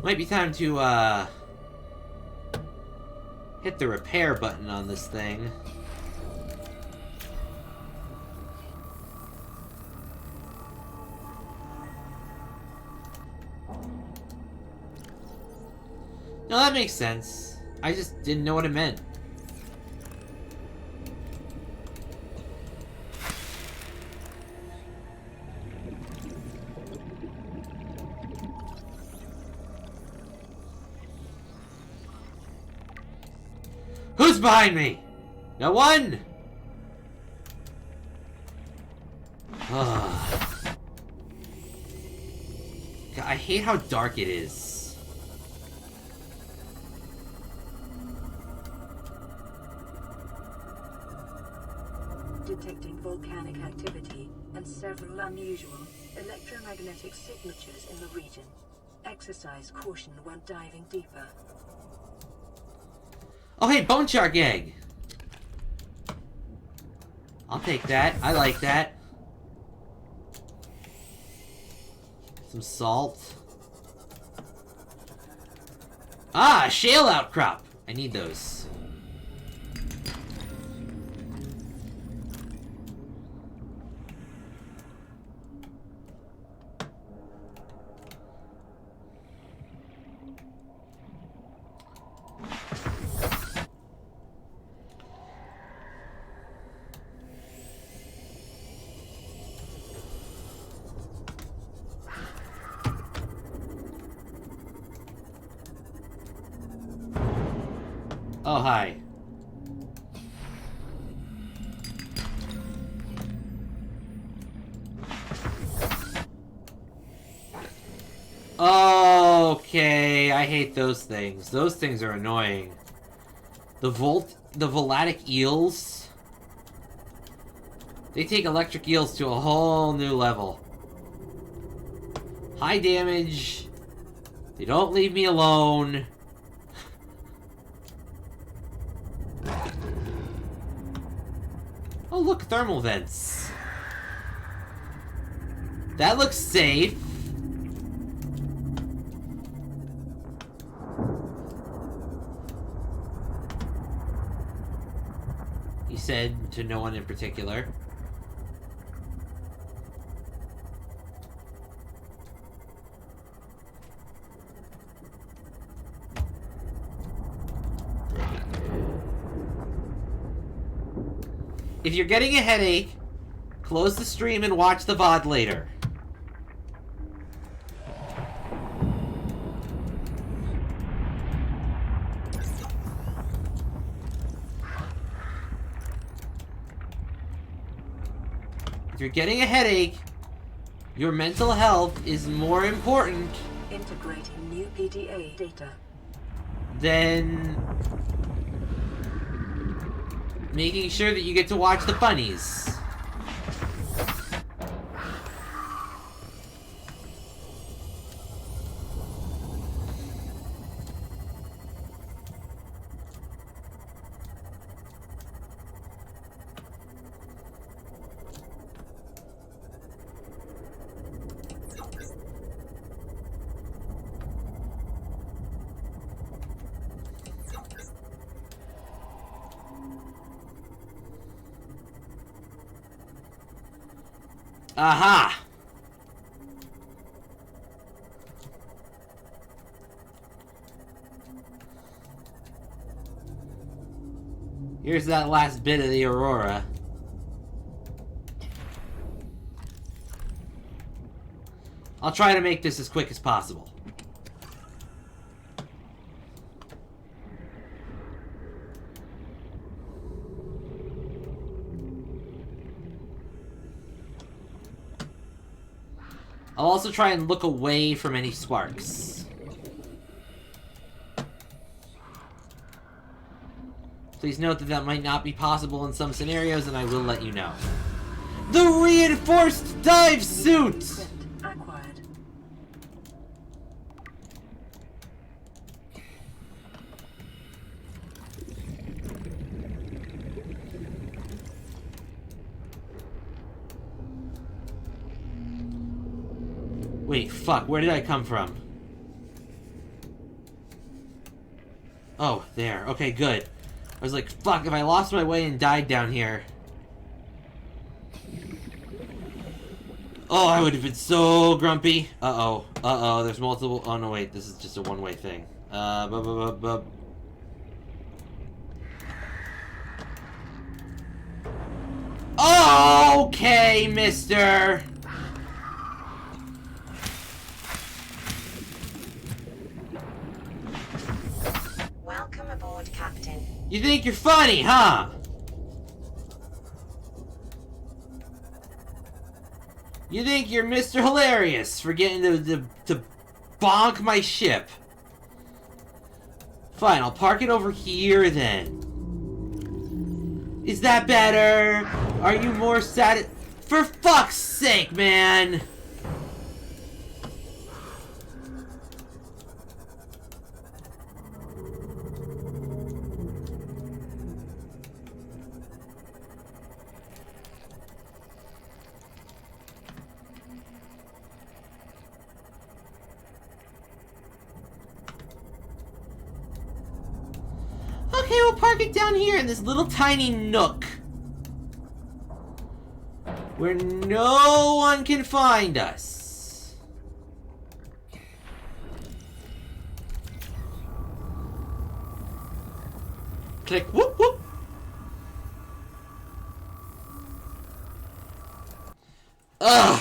Might be time to, hit the repair button on this thing. No, that makes sense. I just didn't know what it meant. Who's behind me? No one? Ugh. God, I hate how dark it is. Detecting volcanic activity and several unusual electromagnetic signatures in the region. Exercise caution when diving deeper. Oh, hey, bone shark egg! I'll take that. I like that. Some salt. Ah, shale outcrop! I need those. Oh, hi. Okay, I hate those things. Those things are annoying. The voladic eels. They take electric eels to a whole new level. High damage. They don't leave me alone. Oh, look, thermal vents. That looks safe. He said to no one in particular. If you're getting a headache, close the stream and watch the VOD later. If you're getting a headache, your mental health is more important Integrating new Pda data. than making sure that you get to watch the bunnies. Aha! Here's that last bit of the aurora. I'll try to make this as quick as possible. I'll also try and look away from any sparks. Please note that that might not be possible in some scenarios, and I will let you know. The reinforced dive suit! Acquired. Wait, fuck, where did I come from? Oh, there. Okay, good. I was like, fuck, if I lost my way and died down here. Oh, I would have been so grumpy. Uh-oh. Uh-oh, there's multiple... Oh, no, wait, this is just a one-way thing. Okay, mister! Welcome aboard, Captain. You think you're funny, huh? You think you're Mr. Hilarious for getting to bonk my ship. Fine, I'll park it over here then. Is that better? Are you more For fuck's sake, man! Okay, we'll park it down here in this little tiny nook. Where no one can find us. Click, whoop, whoop. Ugh.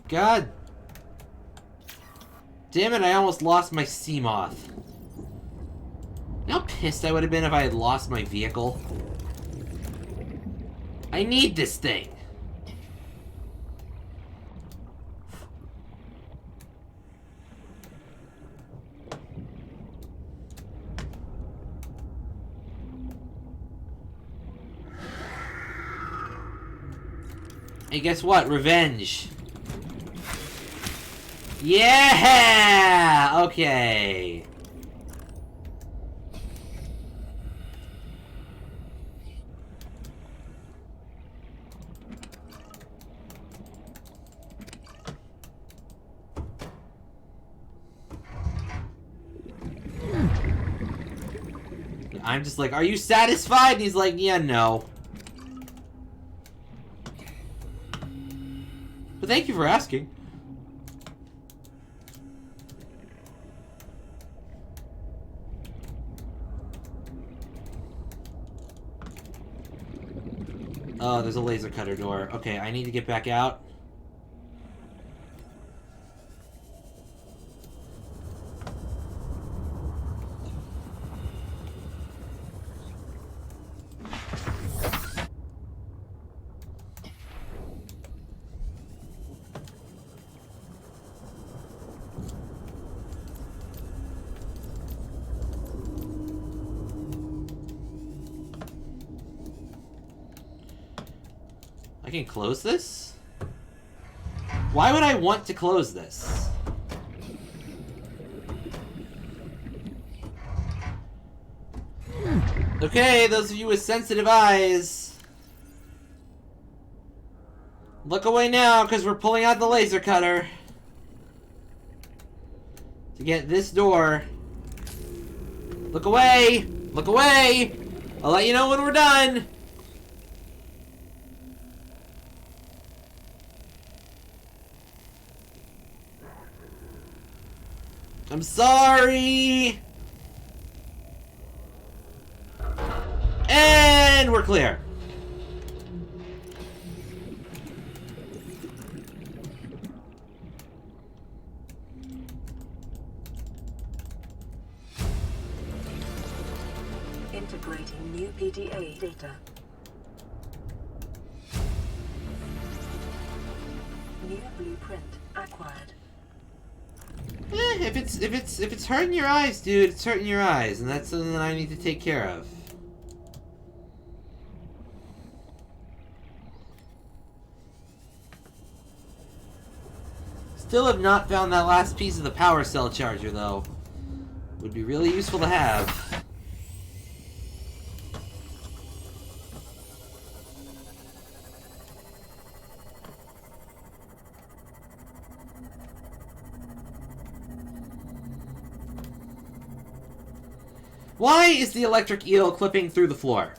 God damn it, I almost lost my sea moth. You know how pissed I would have been if I had lost my vehicle? I need this thing. Hey, guess what? Revenge. Yeah! Okay. I'm just like, are you satisfied? And he's like, yeah, no. But thank you for asking. Oh, there's a laser cutter door. Okay, I need to get back out. I can close this? Why would I want to close this? Okay, those of you with sensitive eyes. Look away now, because we're pulling out the laser cutter. To get this door. Look away! Look away! I'll let you know when we're done! I'm sorry! And we're clear. Integrating new Pda data. New blueprint acquired. If it's hurting your eyes, dude, it's hurting your eyes, and that's something that I need to take care of. Still have not found that last piece of the power cell charger, though. Would be really useful to have. Why is the electric eel clipping through the floor?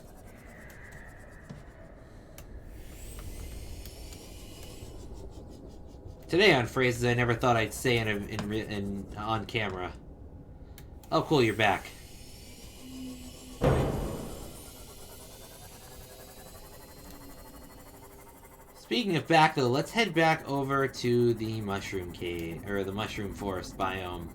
Today on phrases I never thought I'd say on camera. Oh, cool, you're back. Speaking of back, though, let's head back over to the mushroom cave, or the mushroom forest biome.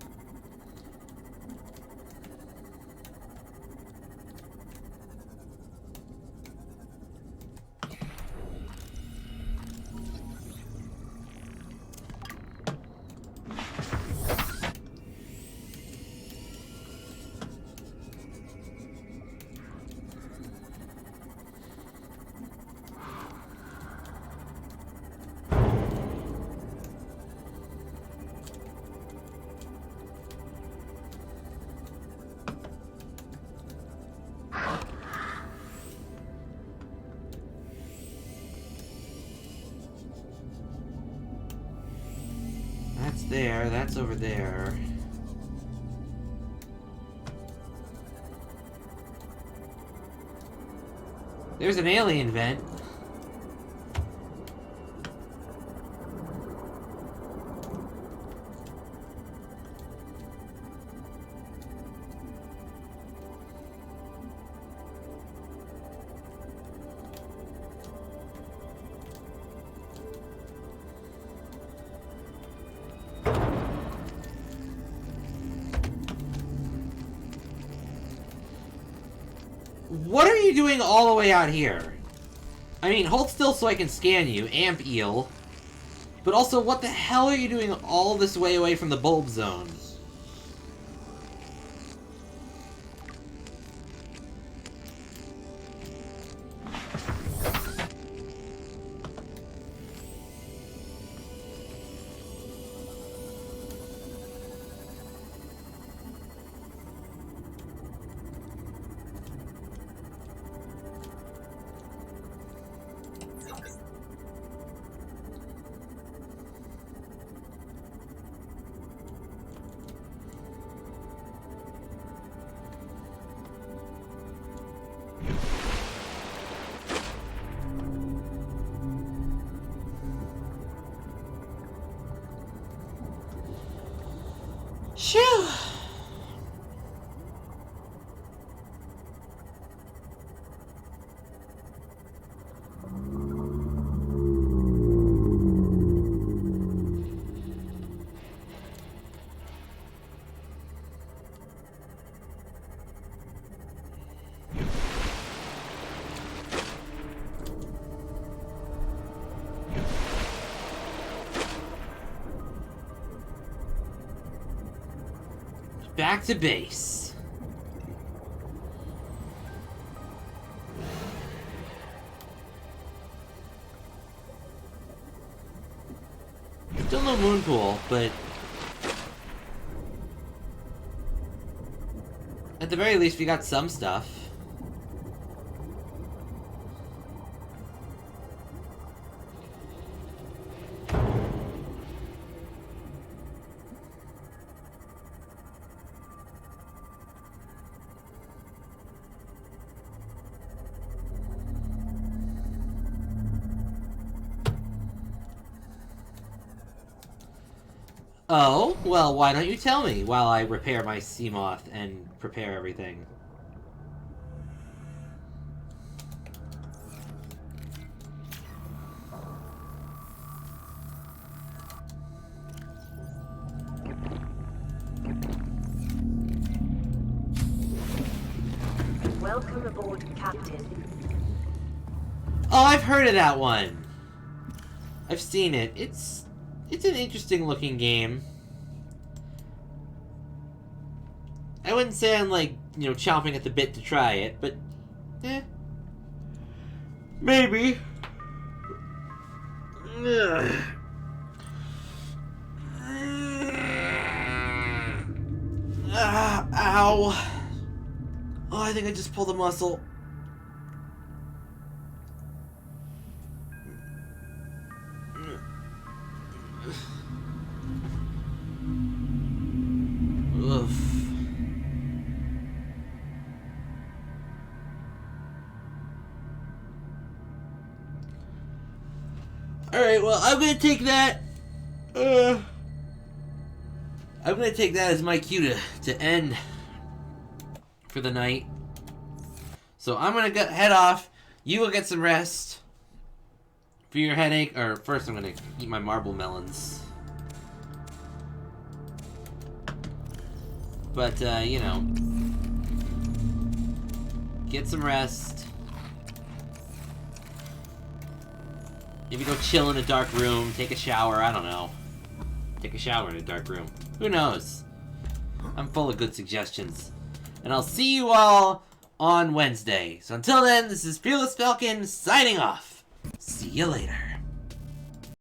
That's there, that's over there. There's an alien vent. What are you doing all the way out here? I mean, hold still so I can scan you, Amp Eel. But also, what the hell are you doing all this way away from the bulb zone? Phew. back to base. Still no moon pool, but at the very least we got some stuff. Oh, well, why don't you tell me while I repair my Seamoth and prepare everything? Welcome aboard, Captain. Oh, I've heard of that one. I've seen it. It's an interesting looking game. I wouldn't say I'm like, you know, chomping at the bit to try it, but maybe. Ugh. Ow. Oh, I think I just pulled a muscle. Oof. Alright, well, I'm gonna take that. I'm gonna take that as my cue to end for the night. So I'm gonna head off. You will get some rest for your headache. Or first, I'm gonna eat my marble melons. But, you know, get some rest. Maybe go chill in a dark room, take a shower, I don't know. Take a shower in a dark room. Who knows? I'm full of good suggestions. And I'll see you all on Wednesday. So until then, this is Fearless Falcon signing off. See you later.